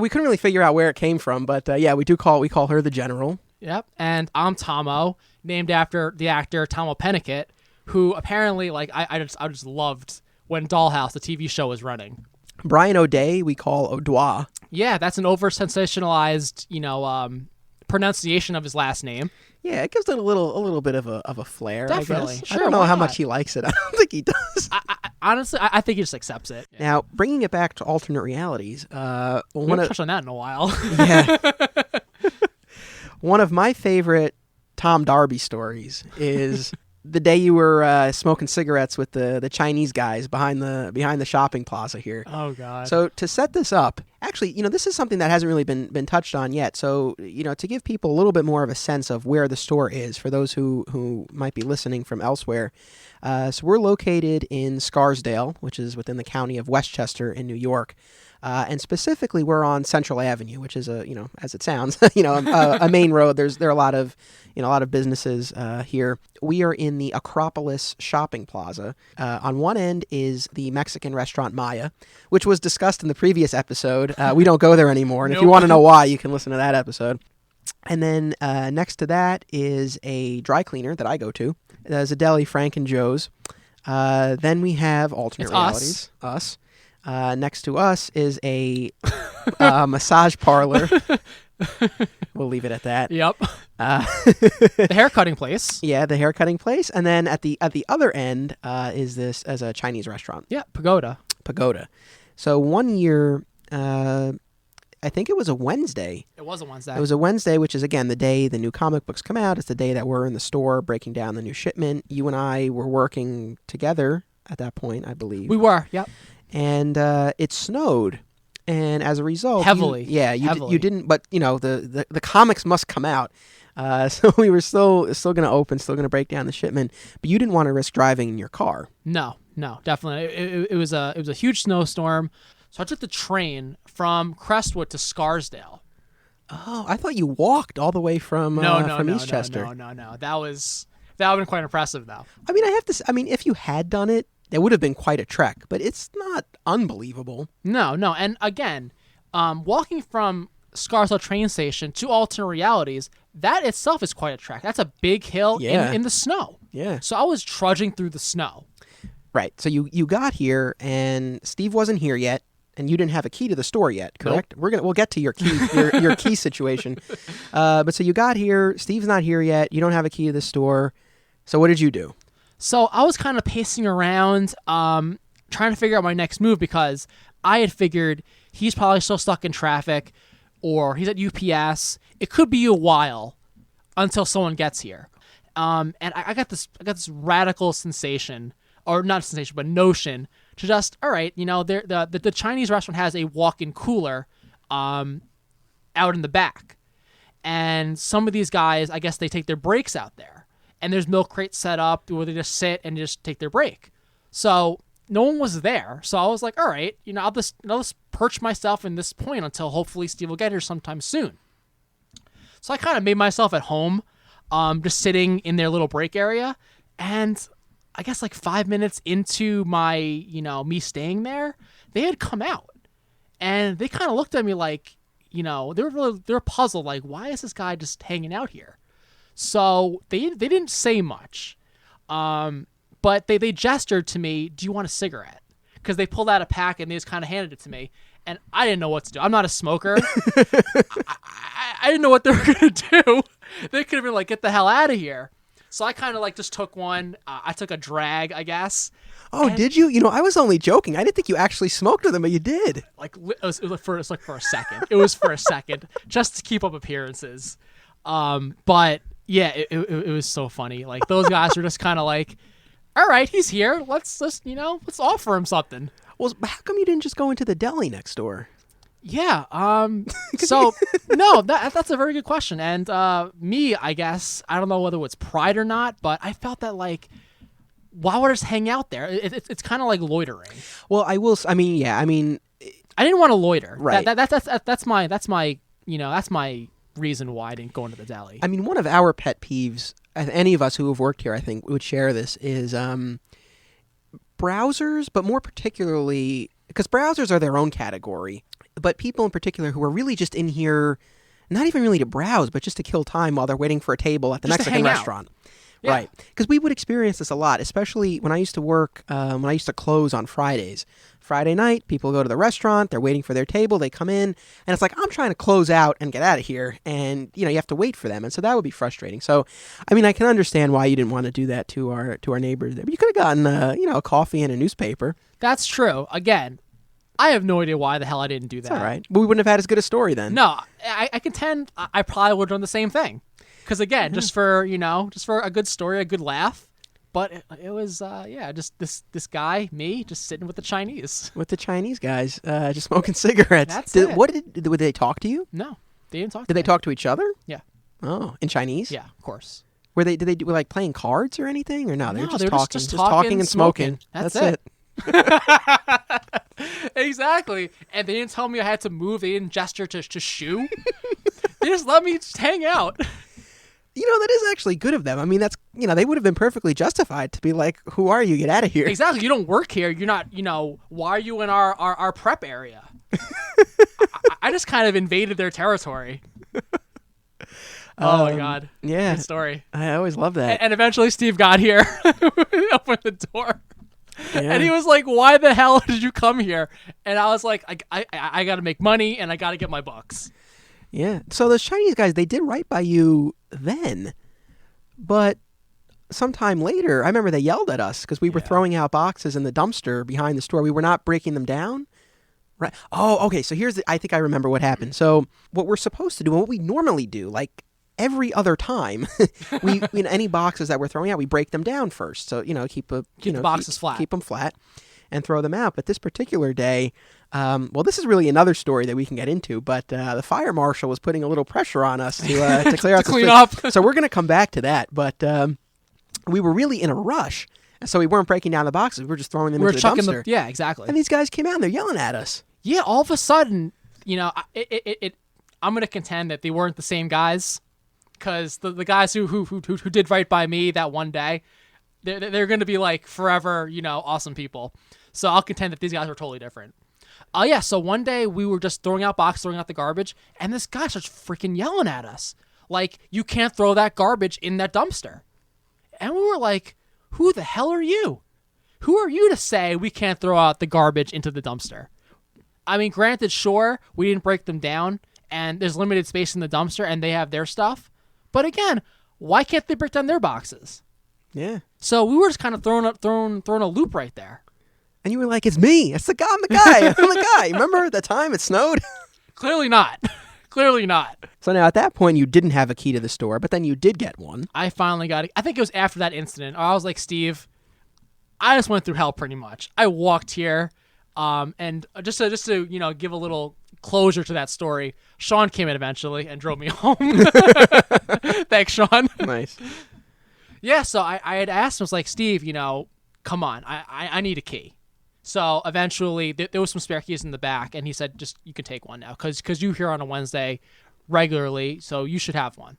We couldn't really figure out where it came from, but we call her the general. Yep, and I'm Tomo, named after the actor Tomo Pennicott, who apparently I just loved when Dollhouse, the TV show, was running. Brian O'Day, we call O'Dois. Yeah, that's an over sensationalized, pronunciation of his last name. Yeah, it gives it a little bit of a flair. Definitely. I guess. Sure, I don't know why how not? much he likes it. I don't think he does. Honestly, I think he just accepts it. Now, bringing it back to alternate realities. We haven't touched on that in a while. Yeah. One of my favorite Tom Darby stories is the day you were smoking cigarettes with the Chinese guys behind the shopping plaza here. Oh God! So to set this up, actually, this is something that hasn't really been touched on yet. So to give people a little bit more of a sense of where the store is for those who might be listening from elsewhere. So we're located in Scarsdale, which is within the county of Westchester in New York. And specifically, we're on Central Avenue, which is as it sounds, a main road. There are a lot of businesses here. We are in the Acropolis Shopping Plaza. On one end is the Mexican restaurant Maya, which was discussed in the previous episode. We don't go there anymore, and if you want to know why, you can listen to that episode. And then next to that is a dry cleaner that I go to. There's a deli, Frank and Joe's. Then we have alternate realities. Us. Next to us is a massage parlor. We'll leave it at that. Yep. The haircutting place. Yeah, the haircutting place. And then at the other end is this as a Chinese restaurant. Yeah, Pagoda. So one year, I think it was a Wednesday. It was a Wednesday. It was a Wednesday, which is, again, the day the new comic books come out. It's the day that we're in the store breaking down the new shipment. You and I were working together at that point, I believe. We were, yep. And it snowed. And as a result... Heavily. You didn't... But, the comics must come out. So we were still going to open, still going to break down the shipment. But you didn't want to risk driving in your car. No, definitely. It was a huge snowstorm. So I took the train from Crestwood to Scarsdale. Oh, I thought you walked all the way from Eastchester. No. That would have been quite impressive, though. I mean, if you had done it, it would have been quite a trek, but it's not unbelievable. No. And again, walking from Scarsdale train station to alternate realities, that itself is quite a trek. That's a big hill in the snow. Yeah. So I was trudging through the snow. Right. So you got here, and Steve wasn't here yet, and you didn't have a key to the store yet, correct? Nope. We'll get to your key your key situation. But so you got here, Steve's not here yet, you don't have a key to the store. So what did you do? So I was kind of pacing around, trying to figure out my next move, because I had figured he's probably still stuck in traffic, or he's at UPS. It could be a while until someone gets here. And I got this radical sensation, or not sensation, but notion to just, all right, the Chinese restaurant has a walk-in cooler out in the back. And some of these guys, I guess they take their breaks out there. And there's milk crates set up where they just sit and just take their break. So no one was there. So I was like, all right, I'll just perch myself in this point until hopefully Steve will get here sometime soon. So I kind of made myself at home, just sitting in their little break area. And I guess like 5 minutes into my, me staying there, they had come out. And they kind of looked at me like, they were puzzled, like, why is this guy just hanging out here? So they didn't say much. But they gestured to me, do you want a cigarette? Because they pulled out a pack and they just kind of handed it to me. And I didn't know what to do. I'm not a smoker. I didn't know what they were going to do. They could have been like, get the hell out of here. So I kind of like just took one. I took a drag, I guess. Oh, did you? I was only joking. I didn't think you actually smoked with them, but you did. Like it was for a second. It was for a second, just to keep up appearances. But yeah, it was so funny. Like those guys were just kind of like, all right, he's here. Let's just let's offer him something. Well, how come you didn't just go into the deli next door? Yeah. So no, that's a very good question. And me, I guess, I don't know whether it's pride or not, but I felt that like, why would I just hang out there? It's kind of like loitering. Well, I didn't want to loiter. Right. That's my reason why I didn't go into the deli. I mean, one of our pet peeves, any of us who have worked here, I think, would share this, is browsers, but more particularly, because browsers are their own category, but people in particular who are really just in here, not even really to browse, but just to kill time while they're waiting for a table at the Just to Mexican hang out. restaurant. Yeah. Right. Because we would experience this a lot, especially when I used to work, when I used to close on Fridays. Friday night, people go to the restaurant, they're waiting for their table, they come in, and it's like, I'm trying to close out and get out of here, and, you have to wait for them, and so that would be frustrating. So, I mean, I can understand why you didn't want to do that to our neighbors there, but you could have gotten, a coffee and a newspaper. That's true. Again, I have no idea why the hell I didn't do that. It's all right. But we wouldn't have had as good a story then. No, I contend I probably would have done the same thing. Because again, just for a good story, a good laugh. But it was, just this guy, me, just sitting with the Chinese. With the Chinese guys, just smoking cigarettes. That's it. Would they talk to you? No, they didn't talk to Did me. they talk to each other? Yeah. Oh, in Chinese? Yeah, of course. Did they do like playing cards or anything? Or no, they were just they were talking. just talking and smoking. That's it. Exactly. And they didn't tell me I had to move. They didn't gesture to shoo. They just let me just hang out. That is actually good of them. I mean, that's, they would have been perfectly justified to be like, who are you? Get out of here. Exactly. You don't work here. You're not, why are you in our prep area? I just kind of invaded their territory. Oh my God. Yeah. Good story. I always love that. And eventually Steve got here, opened the door. Yeah. And he was like, why the hell did you come here? And I was like, I got to make money and I got to get my bucks. Yeah. So those Chinese guys, they did right by you then. But sometime later, I remember they yelled at us because we were throwing out boxes in the dumpster behind the store. We were not breaking them down. Right. Oh, okay. So I think I remember what happened. So what we're supposed to do and what we normally do, like every other time, we in any boxes that we're throwing out, we break them down first. So, keep the boxes flat. Keep them flat and throw them out. But this particular day, this is really another story that we can get into, but the fire marshal was putting a little pressure on us to clear out to clean up. So we're going to come back to that, but we were really in a rush, and so we weren't breaking down the boxes. We were just throwing them into the dumpster. Yeah, exactly. And these guys came out and they're yelling at us. Yeah, all of a sudden, I'm going to contend that they weren't the same guys, because the guys who did right by me that one day, they're going to be like forever, awesome people. So I'll contend that these guys were totally different. Oh, yeah. So one day we were just throwing out the garbage, and this guy starts freaking yelling at us. Like, you can't throw that garbage in that dumpster. And we were like, who the hell are you? Who are you to say we can't throw out the garbage into the dumpster? I mean, granted, sure, we didn't break them down, and there's limited space in the dumpster, and they have their stuff. But again, why can't they break down their boxes? Yeah. So we were just kind of throwing a loop right there. And you were like, it's me. I'm the guy. I'm the guy. Remember the time it snowed? Clearly not. Clearly not. So now at that point, you didn't have a key to the store, but then you did get one. I finally got it. I think it was after that incident. I was like, Steve, I just went through hell pretty much. I walked here, and just to give a little closure to that story, Sean came in eventually and drove me home. Thanks, Sean. Nice. Yeah, so I had asked him, I was like, Steve, come on, I need a key. So eventually, there was some spare keys in the back, and he said, just, you can take one now, because you're here on a Wednesday regularly, so you should have one.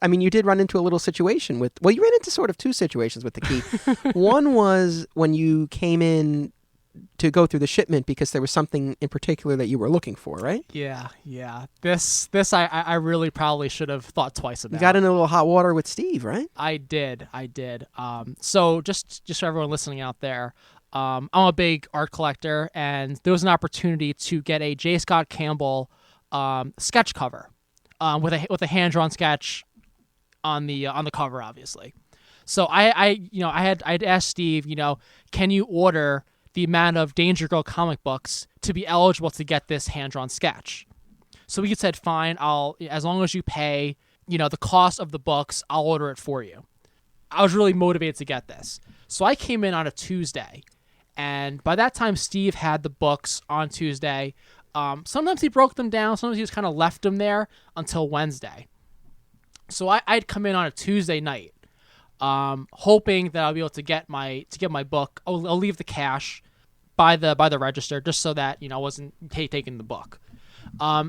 I mean, you did run into a little situation you ran into sort of two situations with the key. One was when you came in to go through the shipment because there was something in particular that you were looking for, right? Yeah. This I really probably should have thought twice about. You got in a little hot water with Steve, right? I did. So just for everyone listening out there, I'm a big art collector, and there was an opportunity to get a J. Scott Campbell sketch cover with a hand-drawn sketch on the cover, obviously. So I'd asked Steve, can you order the amount of Danger Girl comic books to be eligible to get this hand-drawn sketch? So he said, fine, as long as you pay, the cost of the books, I'll order it for you. I was really motivated to get this. So I came in on a Tuesday, and by that time, Steve had the books on Tuesday. Sometimes he broke them down. Sometimes he just kind of left them there until Wednesday. So I'd come in on a Tuesday night, hoping that I'll be able to get my book. I'll leave the cash by the register just so that I wasn't taking the book.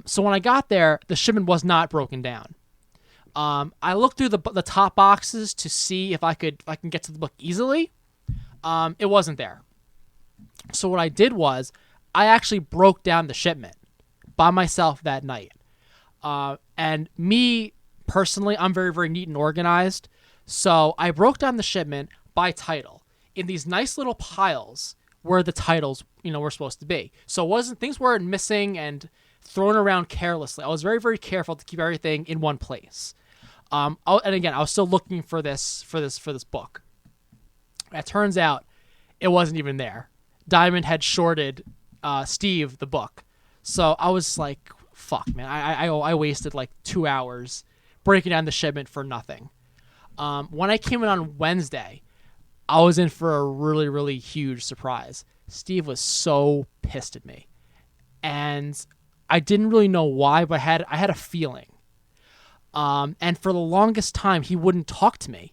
So when I got there, the shipment was not broken down. I looked through the top boxes to see if I can get to the book easily. It wasn't there. So what I did was I actually broke down the shipment by myself that night. And me personally, I'm very, very neat and organized. So I broke down the shipment by title in these nice little piles where the titles, were supposed to be. So things weren't missing and thrown around carelessly. I was very, very careful to keep everything in one place. And again, I was still looking for this book. It turns out it wasn't even there. Diamond had shorted Steve the book. So I was like, fuck, man. I wasted like 2 hours breaking down the shipment for nothing. When I came in on Wednesday, I was in for a really, really huge surprise. Steve was so pissed at me. And I didn't really know why, but I had a feeling. And for the longest time, he wouldn't talk to me.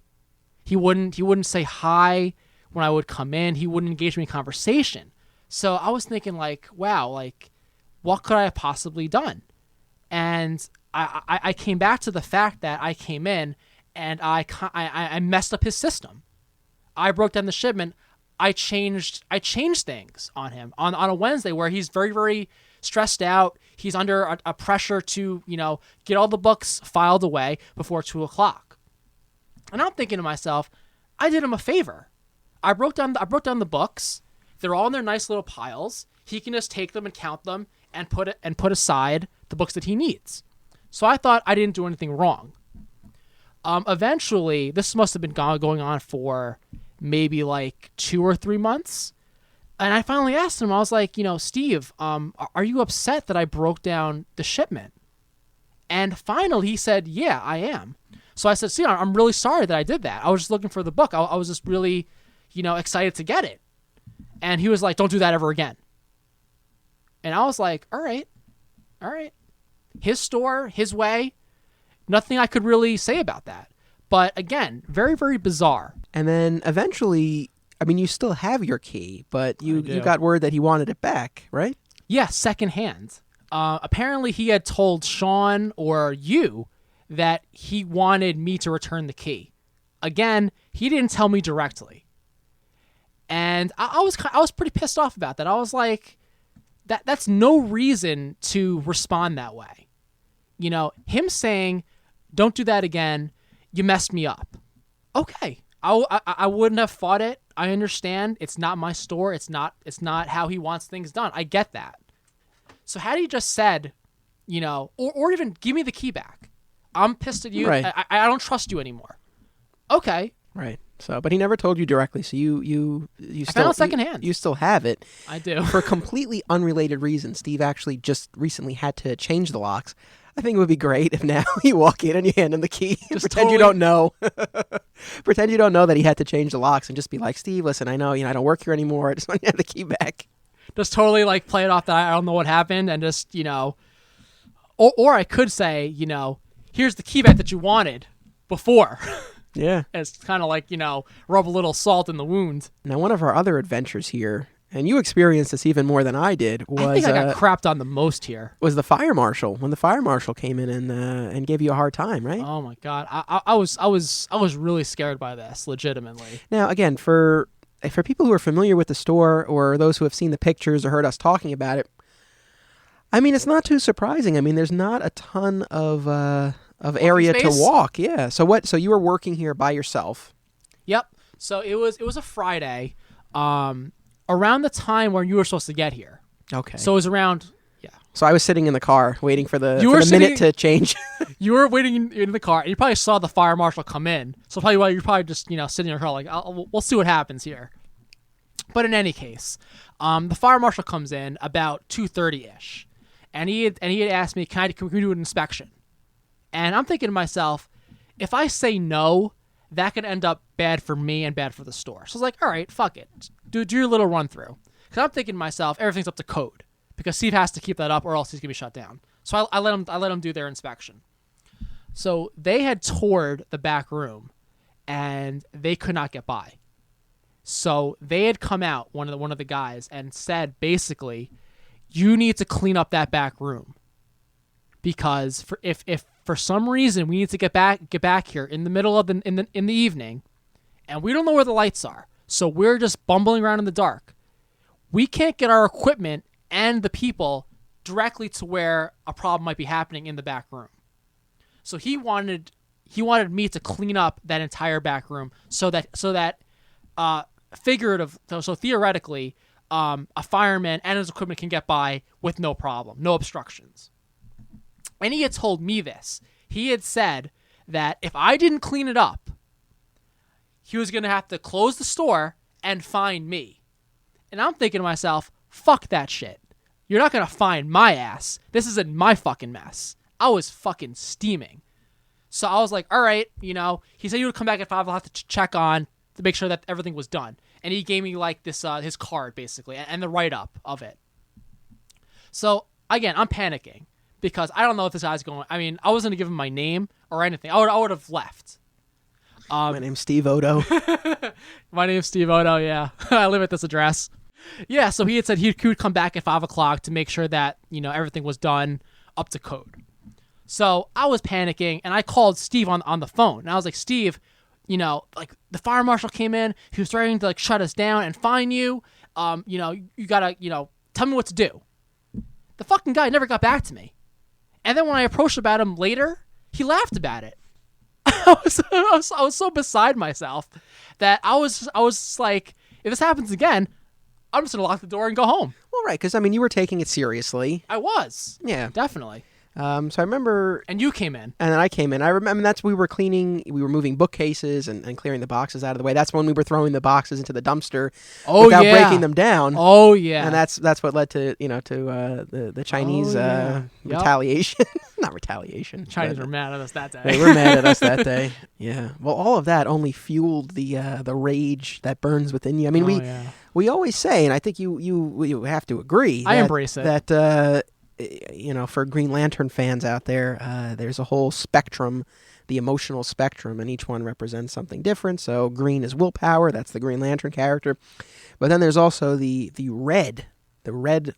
He wouldn't say hi when I would come in. He wouldn't engage me in conversation. So I was thinking like, wow, like what could I have possibly done? And I came back to the fact that I came in and I messed up his system. I broke down the shipment. I changed things on him on a Wednesday where he's very, very stressed out. He's under a pressure to, get all the books filed away before 2:00. And I'm thinking to myself, I did him a favor. I broke down the books. They're all in their nice little piles. He can just take them and count them and put aside the books that he needs. So I thought I didn't do anything wrong. Eventually, this must have been going on for maybe like 2 or 3 months. And I finally asked him, I was like, Steve, are you upset that I broke down the shipment? And finally he said, yeah, I am. So I said, see, I'm really sorry that I did that. I was just looking for the book. I was just really, excited to get it. And he was like, don't do that ever again. And I was like, all right. His store, his way. Nothing I could really say about that. But again, very, very bizarre. And then eventually, I mean, you still have your key, but you got word that he wanted it back, right? Yeah, secondhand. Apparently he had told Sean or you that he wanted me to return the key. Again, he didn't tell me directly. And I was pretty pissed off about that. I was like, that's no reason to respond that way. You know, him saying, "Don't do that again. You messed me up." Okay, I wouldn't have fought it. I understand. It's not my store. It's not how he wants things done. I get that. So had he just said, you know, or even give me the key back. I'm pissed at you. Right. I don't trust you anymore. Okay. Right. So, but he never told you directly. So you still found it secondhand. You still have it. I do. For completely unrelated reasons. Steve actually just recently had to change the locks. I think it would be great if now you walk in and you hand him the key. Just pretend you don't know. Pretend you don't know that he had to change the locks and just be like, Steve, listen, I know, I don't work here anymore. I just want you to have the key back. Just totally like play it off that I don't know what happened and just, you know, or I could say, you know, here's the key back that you wanted before. Yeah. And it's kind of like, you know, rub a little salt in the wound. Now, one of our other adventures here, and you experienced this even more than I did, was I think I got crapped on the most here. Was the fire marshal, when the fire marshal came in and gave you a hard time, right? Oh my God. I was really scared by this, legitimately. Now, again, for people who are familiar with the store or those who have seen the pictures or heard us talking about it, I mean, it's not too surprising. I mean, there's not a ton of area to walk. Yeah. So you were working here by yourself? Yep. So it was a Friday, around the time when you were supposed to get here. Okay. So it was around. Yeah. So I was sitting in the car waiting for the minute to change. You were waiting in the car, and you probably saw the fire marshal come in. So probably you're probably just sitting in your car like, we'll see what happens here. But in any case, the fire marshal comes in about 2:30ish, and he had asked me, can we do an inspection? And I'm thinking to myself, if I say no, that could end up bad for me and bad for the store. So I was like, all right, fuck it. Do your little run through. Because I'm thinking to myself, everything's up to code. Because Steve has to keep that up or else he's going to be shut down. So I let him do their inspection. So they had toured the back room and they could not get by. So they had come out, one of the guys, and said basically, you need to clean up that back room. Because if for some reason we need to get back here in the middle of in the evening, and we don't know where the lights are, so we're just bumbling around in the dark, we can't get our equipment and the people directly to where a problem might be happening in the back room. So he wanted me to clean up that entire back room so that theoretically, a fireman and his equipment can get by with no problem, no obstructions. And he had told me this. He had said that if I didn't clean it up, he was going to have to close the store and fine me. And I'm thinking to myself, fuck that shit. You're not going to fine my ass. This isn't my fucking mess. I was fucking steaming. So I was like, all right, he said he would come back at 5. I'll have to check on to make sure that everything was done. And he gave me like this, his card basically, and the write-up of it. So again, I'm panicking because I don't know if this guy's going. I mean, I wasn't going to give him my name or anything. I would have left. My name's Steve Odo. My name's Steve Odo, yeah. I live at this address. Yeah, so he had said he would come back at 5 o'clock to make sure that, everything was done up to code. So I was panicking, and I called Steve on the phone. And I was like, Steve, like the fire marshal came in. He was threatening to like shut us down and fine you. You got to, tell me what to do. The fucking guy never got back to me. And then when I approached about him later, he laughed about it. I was so beside myself that I was like, if this happens again, I'm just going to lock the door and go home. Well, right, because, you were taking it seriously. I was. Yeah. Definitely. So I remember... And you came in. And then I came in. I remember we were moving bookcases and clearing the boxes out of the way. That's when we were throwing the boxes into the dumpster without breaking them down. Oh, yeah. And that's what led to, the Chinese retaliation. Not retaliation. Chinese were mad at us that day. They were mad at us that day. Yeah. Well, all of that only fueled the rage that burns within you. I mean, we always say, and I think you have to agree. I embrace it. That... for Green Lantern fans out there, there's a whole spectrum, the emotional spectrum, and each one represents something different. So green is willpower, that's the Green Lantern character. But then there's also the red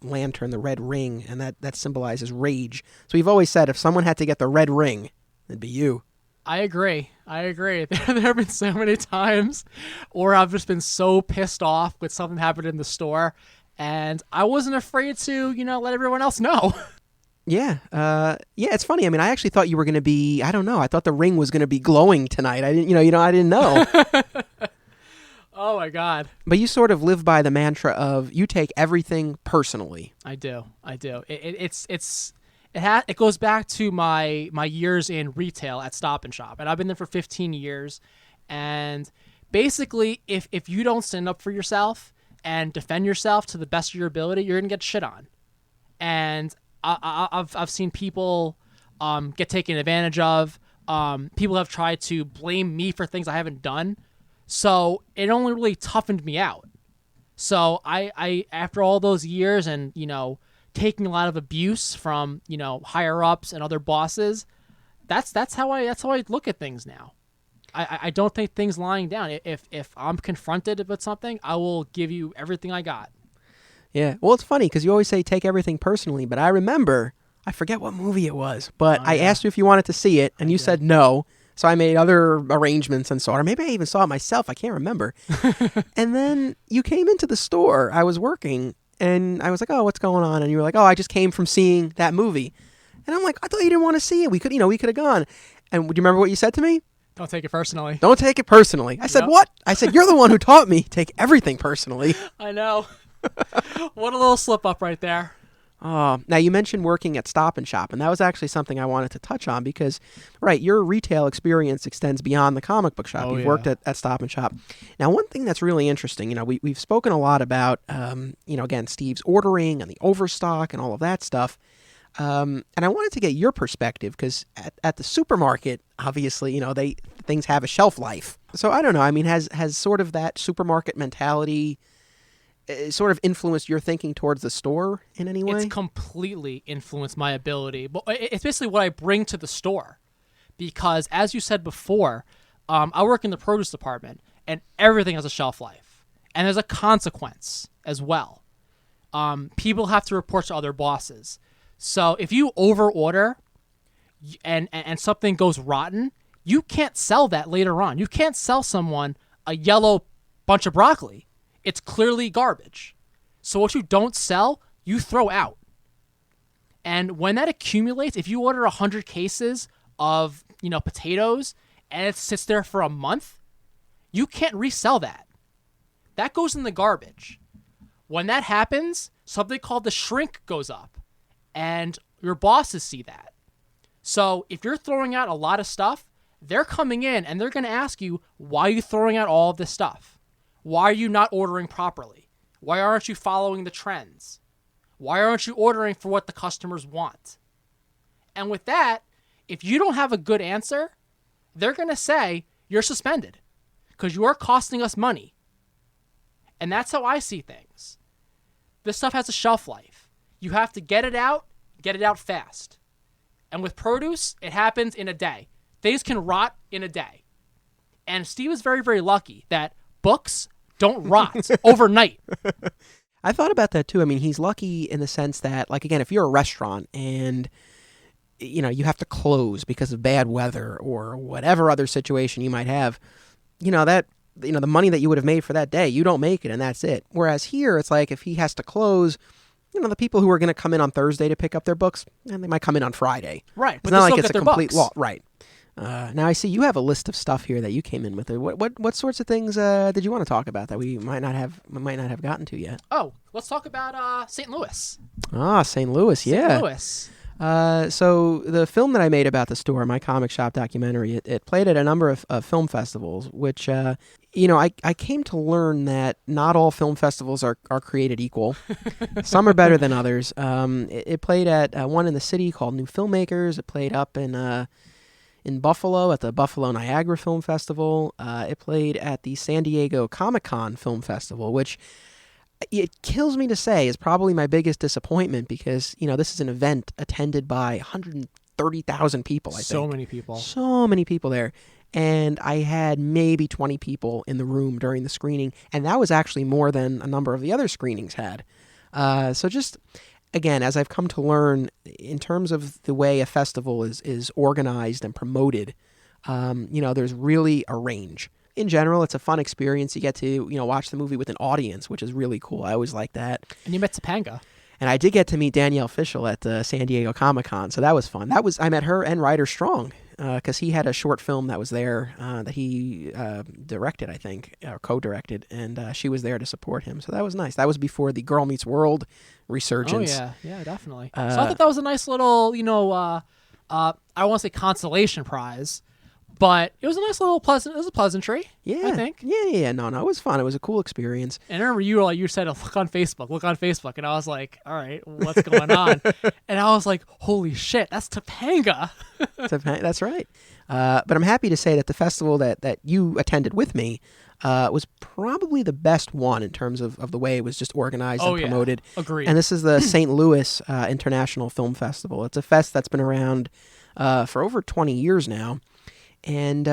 lantern, the red ring, and that symbolizes rage. So we've always said if someone had to get the red ring, it'd be you. I agree. There have been so many times where I've just been so pissed off with something happened in the store, And I wasn't afraid to, let everyone else know. Yeah. Yeah, it's funny. I mean, I actually thought you were going to be, I don't know. I thought the ring was going to be glowing tonight. I didn't, I didn't know. Oh my God. But you sort of live by the mantra of you take everything personally. I do. It goes back to my years in retail at Stop and Shop, and I've been there for 15 years. And basically, if you don't stand up for yourself and defend yourself to the best of your ability, you're gonna get shit on. And I've seen people get taken advantage of. People have tried to blame me for things I haven't done. So it only really toughened me out. So I after all those years and taking a lot of abuse from higher ups and other bosses, that's how I look at things now. I don't take things lying down. If I'm confronted with something, I will give you everything I got. Yeah. Well, it's funny because you always say take everything personally, but I remember, I forget what movie it was, but I asked you if you wanted to see it, and you said no. So I made other arrangements and saw it. Or maybe I even saw it myself. I can't remember. And then you came into the store. I was working, and I was like, oh, what's going on? And you were like, oh, I just came from seeing that movie. And I'm like, I thought you didn't want to see it. We could have gone. And do you remember what you said to me? Don't take it personally. Don't take it personally. I said, what? I said, you're the one who taught me take everything personally. I know. What a little slip up right there. Now, you mentioned working at Stop and Shop, and that was actually something I wanted to touch on because, right, your retail experience extends beyond the comic book shop. You've worked at Stop and Shop. Now, one thing that's really interesting, we've spoken a lot about, again, Steve's ordering and the overstock and all of that stuff. And I wanted to get your perspective because at the supermarket, obviously, things have a shelf life. So I don't know. I mean, has sort of that supermarket mentality sort of influenced your thinking towards the store in any way? It's completely influenced my ability. But it's basically what I bring to the store. Because as you said before, I work in the produce department, and everything has a shelf life. And there's a consequence as well. People have to report to other bosses. So if you overorder and something goes rotten, you can't sell that later on. You can't sell someone a yellow bunch of broccoli. It's clearly garbage. So what you don't sell, you throw out. And when that accumulates, if you order 100 cases of, potatoes and it sits there for a month, you can't resell that. That goes in the garbage. When that happens, something called the shrink goes up. And your bosses see that. So if you're throwing out a lot of stuff, they're coming in and they're going to ask you, why are you throwing out all of this stuff? Why are you not ordering properly? Why aren't you following the trends? Why aren't you ordering for what the customers want? And with that, if you don't have a good answer, they're going to say you're suspended because you are costing us money. And that's how I see things. This stuff has a shelf life. You have to get it out fast. And with produce, it happens in a day. Things can rot in a day. And Steve is very, very lucky that books don't rot overnight. I thought about that too. I mean, he's lucky in the sense that, like, again, if you're a restaurant and, you have to close because of bad weather or whatever other situation you might have, the money that you would have made for that day, you don't make it and that's it. Whereas here, it's like if he has to close, the people who are going to come in on Thursday to pick up their books, and they might come in on Friday. Right. It's not like it's a complete law. Right. Now I see you have a list of stuff here that you came in with. What sorts of things did you want to talk about that we might not have gotten to yet? Oh, let's talk about St. Louis. Ah, St. Louis, yeah. St. Louis. So the film that I made about the store, my comic shop documentary, it played at a number of film festivals, which I came to learn that not all film festivals are created equal. Some are better than others. It played at one in the city called New Filmmakers. It played up in Buffalo at the Buffalo Niagara Film Festival. It played at the San Diego Comic-Con Film Festival, which it kills me to say is probably my biggest disappointment because, this is an event attended by 130,000 people, I think. So many people. So many people there. And I had maybe 20 people in the room during the screening, and that was actually more than a number of the other screenings had. So just, again, as I've come to learn, in terms of the way a festival is organized and promoted, there's really a range. in general, it's a fun experience. You get to, watch the movie with an audience, which is really cool. I always like that. And you met Topanga. And I did get to meet Danielle Fishel at the San Diego Comic-Con, so that was fun. I met her and Ryder Strong, because he had a short film that was there that he directed, I think, or co-directed, and she was there to support him. So that was nice. That was before the Girl Meets World resurgence. Oh, yeah, definitely. So I thought that was a nice little, I don't want to say consolation prize, but it was a nice little pleasantry. Yeah, I think. Yeah. No, it was fun. It was a cool experience. And I remember you said, look on Facebook, and I was like, all right, what's going on? And I was like, holy shit, that's Topanga. That's right. But I'm happy to say that the festival that you attended with me was probably the best one in terms of the way it was just organized and promoted. Agreed. And this is the St. Louis International Film Festival. It's a fest that's been around for over 20 years now. And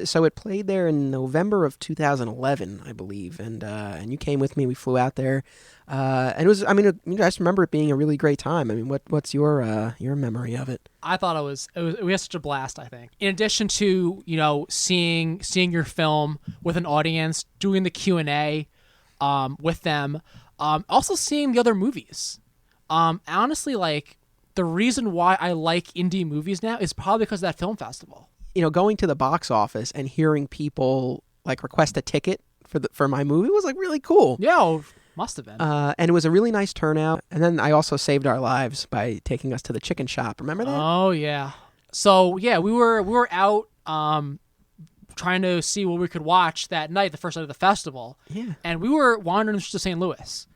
so it played there in November of 2011, I believe. And you came with me. We flew out there. And it was, I just remember it being a really great time. I mean, what's your memory of it? I thought we had such a blast, I think. In addition to, seeing your film with an audience, doing the Q&A with them, also seeing the other movies. Honestly, like, the reason why I like indie movies now is probably because of that film festival. Going to the box office and hearing people like request a ticket for my movie was like really cool. Yeah, must have been. And it was a really nice turnout. And then I also saved our lives by taking us to the chicken shop. Remember that? Oh yeah. So yeah, we were out trying to see what we could watch that night, the first night of the festival. Yeah. And we were wandering to St. Louis.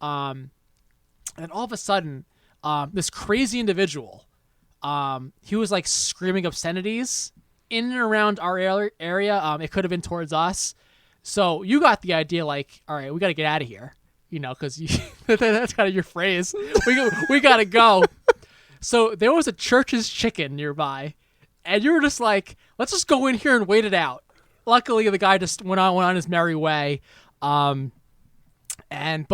And all of a sudden, this crazy individual, he was like screaming obscenities in and around our area. It could have been towards us. So you got the idea, like, all right, we got to get out of here, because that's kind of your phrase. We got to go. So there was a Church's Chicken nearby, and you were just like, let's just go in here and wait it out. Luckily, the guy just went on his merry way. But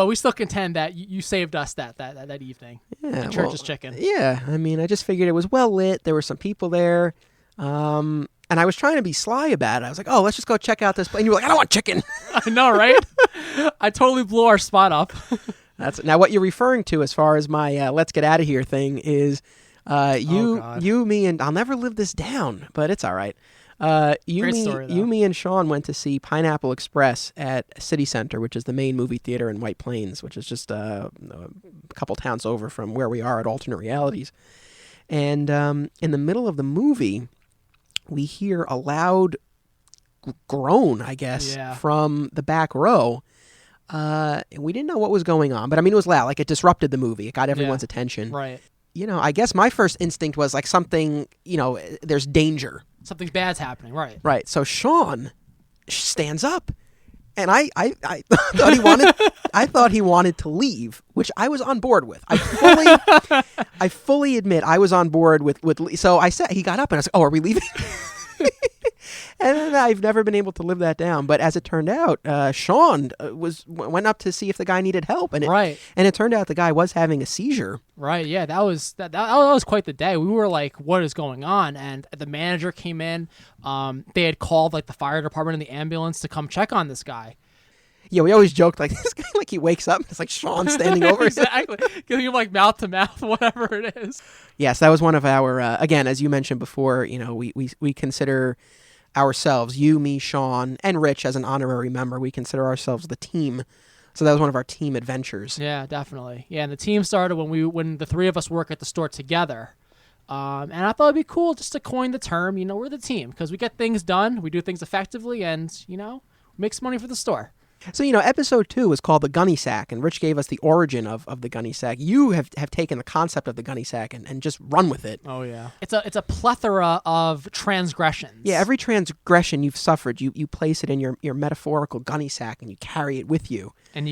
we still contend that you saved us that evening. Yeah, Church's Chicken. Yeah, I just figured it was well lit. There were some people there. And I was trying to be sly about it. I was like, oh, let's just go check out this place. And you were like, I don't want chicken. I know, right? I totally blew our spot up. Now what you're referring to as far as my let's get out of here thing is you, me, and I'll never live this down, but it's all right. Great story, though. Me, and Sean went to see Pineapple Express at City Center, which is the main movie theater in White Plains, which is just a couple towns over from where we are at Alternate Realities. And in the middle of the movie, we hear a loud groan, I guess, from the back row. And we didn't know what was going on, but it was loud. Like, it disrupted the movie. It got everyone's attention. Right. I guess my first instinct was like something, there's danger. Something bad's happening, right? Right. So Sean stands up, and I thought he wanted to leave, which I was on board with. I fully admit I was on board with. So I said, he got up and I was like, "Oh, are we leaving?" And I've never been able to live that down. But as it turned out, Sean went up to see if the guy needed help, and it turned out the guy was having a seizure. Right. Yeah. That was quite the day. We were like, "What is going on?" And the manager came in. They had called like the fire department and the ambulance to come check on this guy. Yeah, we always joked like this guy, like he wakes up and it's like Sean standing over exactly, giving him like mouth to mouth, whatever it is. Yes, that was one of our again, as you mentioned before. We consider ourselves, you, me, Sean, and Rich as an honorary member. We consider ourselves the team. So that was one of our team adventures. Yeah, definitely. Yeah, and the team started when the three of us work at the store together. And I thought it'd be cool just to coin the term. We're the team because we get things done, we do things effectively, and make some money for the store. So, episode 2 was called The Gunny Sack, and Rich gave us the origin of the gunny sack. You have taken the concept of the gunny sack and just run with it. Oh, yeah. It's a plethora of transgressions. Yeah, every transgression you've suffered, you place it in your metaphorical gunny sack and you carry it with you. And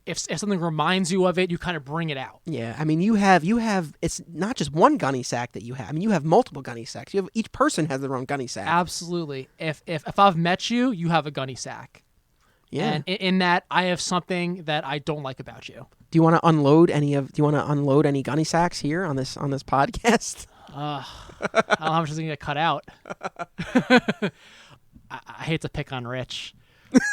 if something reminds you of it, you kind of bring it out. Yeah, you have, it's not just one gunny sack that you have. You have multiple gunny sacks. Each person has their own gunny sack. Absolutely. If I've met you, you have a gunny sack. Yeah. And in that, I have something that I don't like about you. Do you want to unload any gunny sacks here on this podcast? I don't know how much is going to get cut out. I hate to pick on Rich,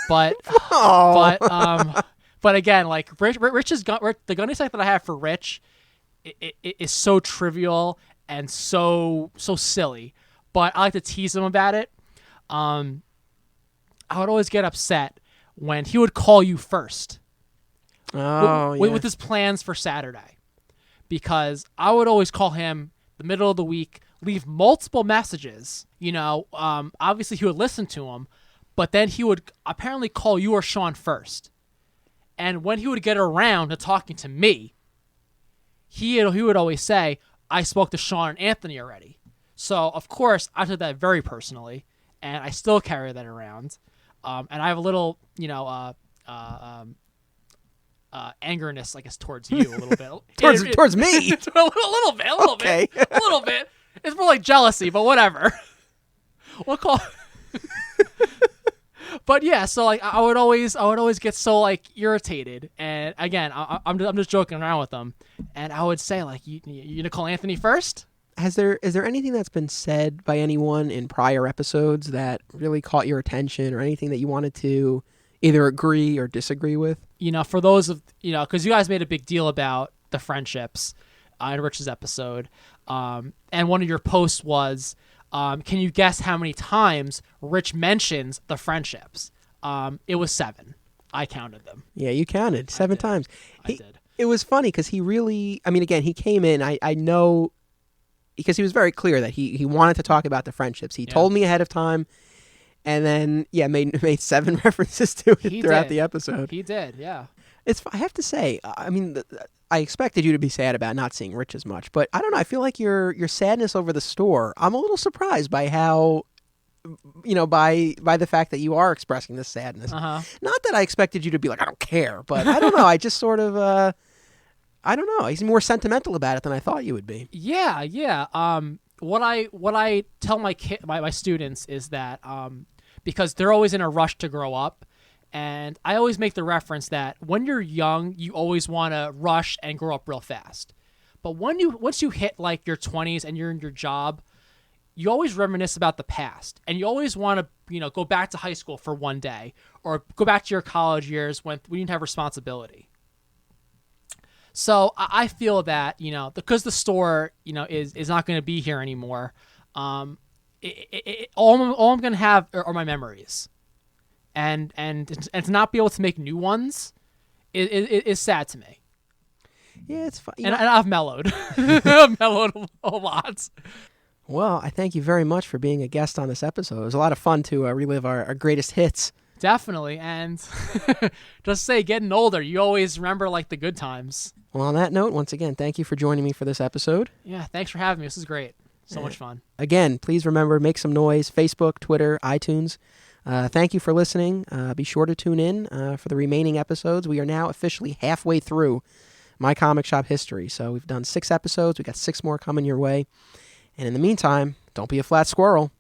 but Oh. but again, like Rich is the gun attack that I have for Rich it is so trivial and so silly, but I like to tease him about it. I would always get upset when he would call you first. Oh, with his plans for Saturday, because I would always call him the middle of the week, leave multiple messages. Obviously he would listen to them, but then he would apparently call you or Sean first. And when he would get around to talking to me, he would always say, I spoke to Sean and Anthony already. So, of course, I took that very personally, and I still carry that around. And I have a little, angerness, I guess, towards you a little bit. towards me? a little bit. A little bit. It's more like jealousy, but whatever. We'll call. But yeah, so like I would always get so like irritated, and again, I'm just joking around with them, and I would say like, you gonna call Anthony first? Is there anything that's been said by anyone in prior episodes that really caught your attention, or anything that you wanted to either agree or disagree with? For those of because you guys made a big deal about the friendships in Rich's episode, and one of your posts was, can you guess how many times Rich mentions the friendships? It was 7. I counted them. Yeah, you counted 7 times. I did. It was funny because he really, again, he came in, I know, because he was very clear that he wanted to talk about the friendships. He told me ahead of time, and then, made 7 references to it throughout the episode. He did, yeah. I have to say, I expected you to be sad about not seeing Rich as much, but I don't know. I feel like your sadness over the store, I'm a little surprised by how, by the fact that you are expressing this sadness. Uh-huh. Not that I expected you to be like, I don't care, but I don't know. I just sort of, I don't know. He's more sentimental about it than I thought you would be. Yeah. What I tell my students is that because they're always in a rush to grow up. And I always make the reference that when you're young, you always want to rush and grow up real fast. But once you hit like your 20s and you're in your job, you always reminisce about the past. And you always want to, go back to high school for one day, or go back to your college years when you didn't have responsibility. So I feel that, because the store, is not going to be here anymore, all I'm going to have are my memories. And to not be able to make new ones is sad to me. Yeah, it's fun. And I've mellowed. I've mellowed a lot. Well, I thank you very much for being a guest on this episode. It was a lot of fun to relive our greatest hits. Definitely. And just say, getting older, you always remember like the good times. Well, on that note, once again, thank you for joining me for this episode. Yeah, thanks for having me. This is great. So much fun. Again, please remember, make some noise. Facebook, Twitter, iTunes. Thank you for listening. Be sure to tune in for the remaining episodes. We are now officially halfway through my comic shop history. So we've done 6 episodes. We got 6 more coming your way. And in the meantime, don't be a flat squirrel.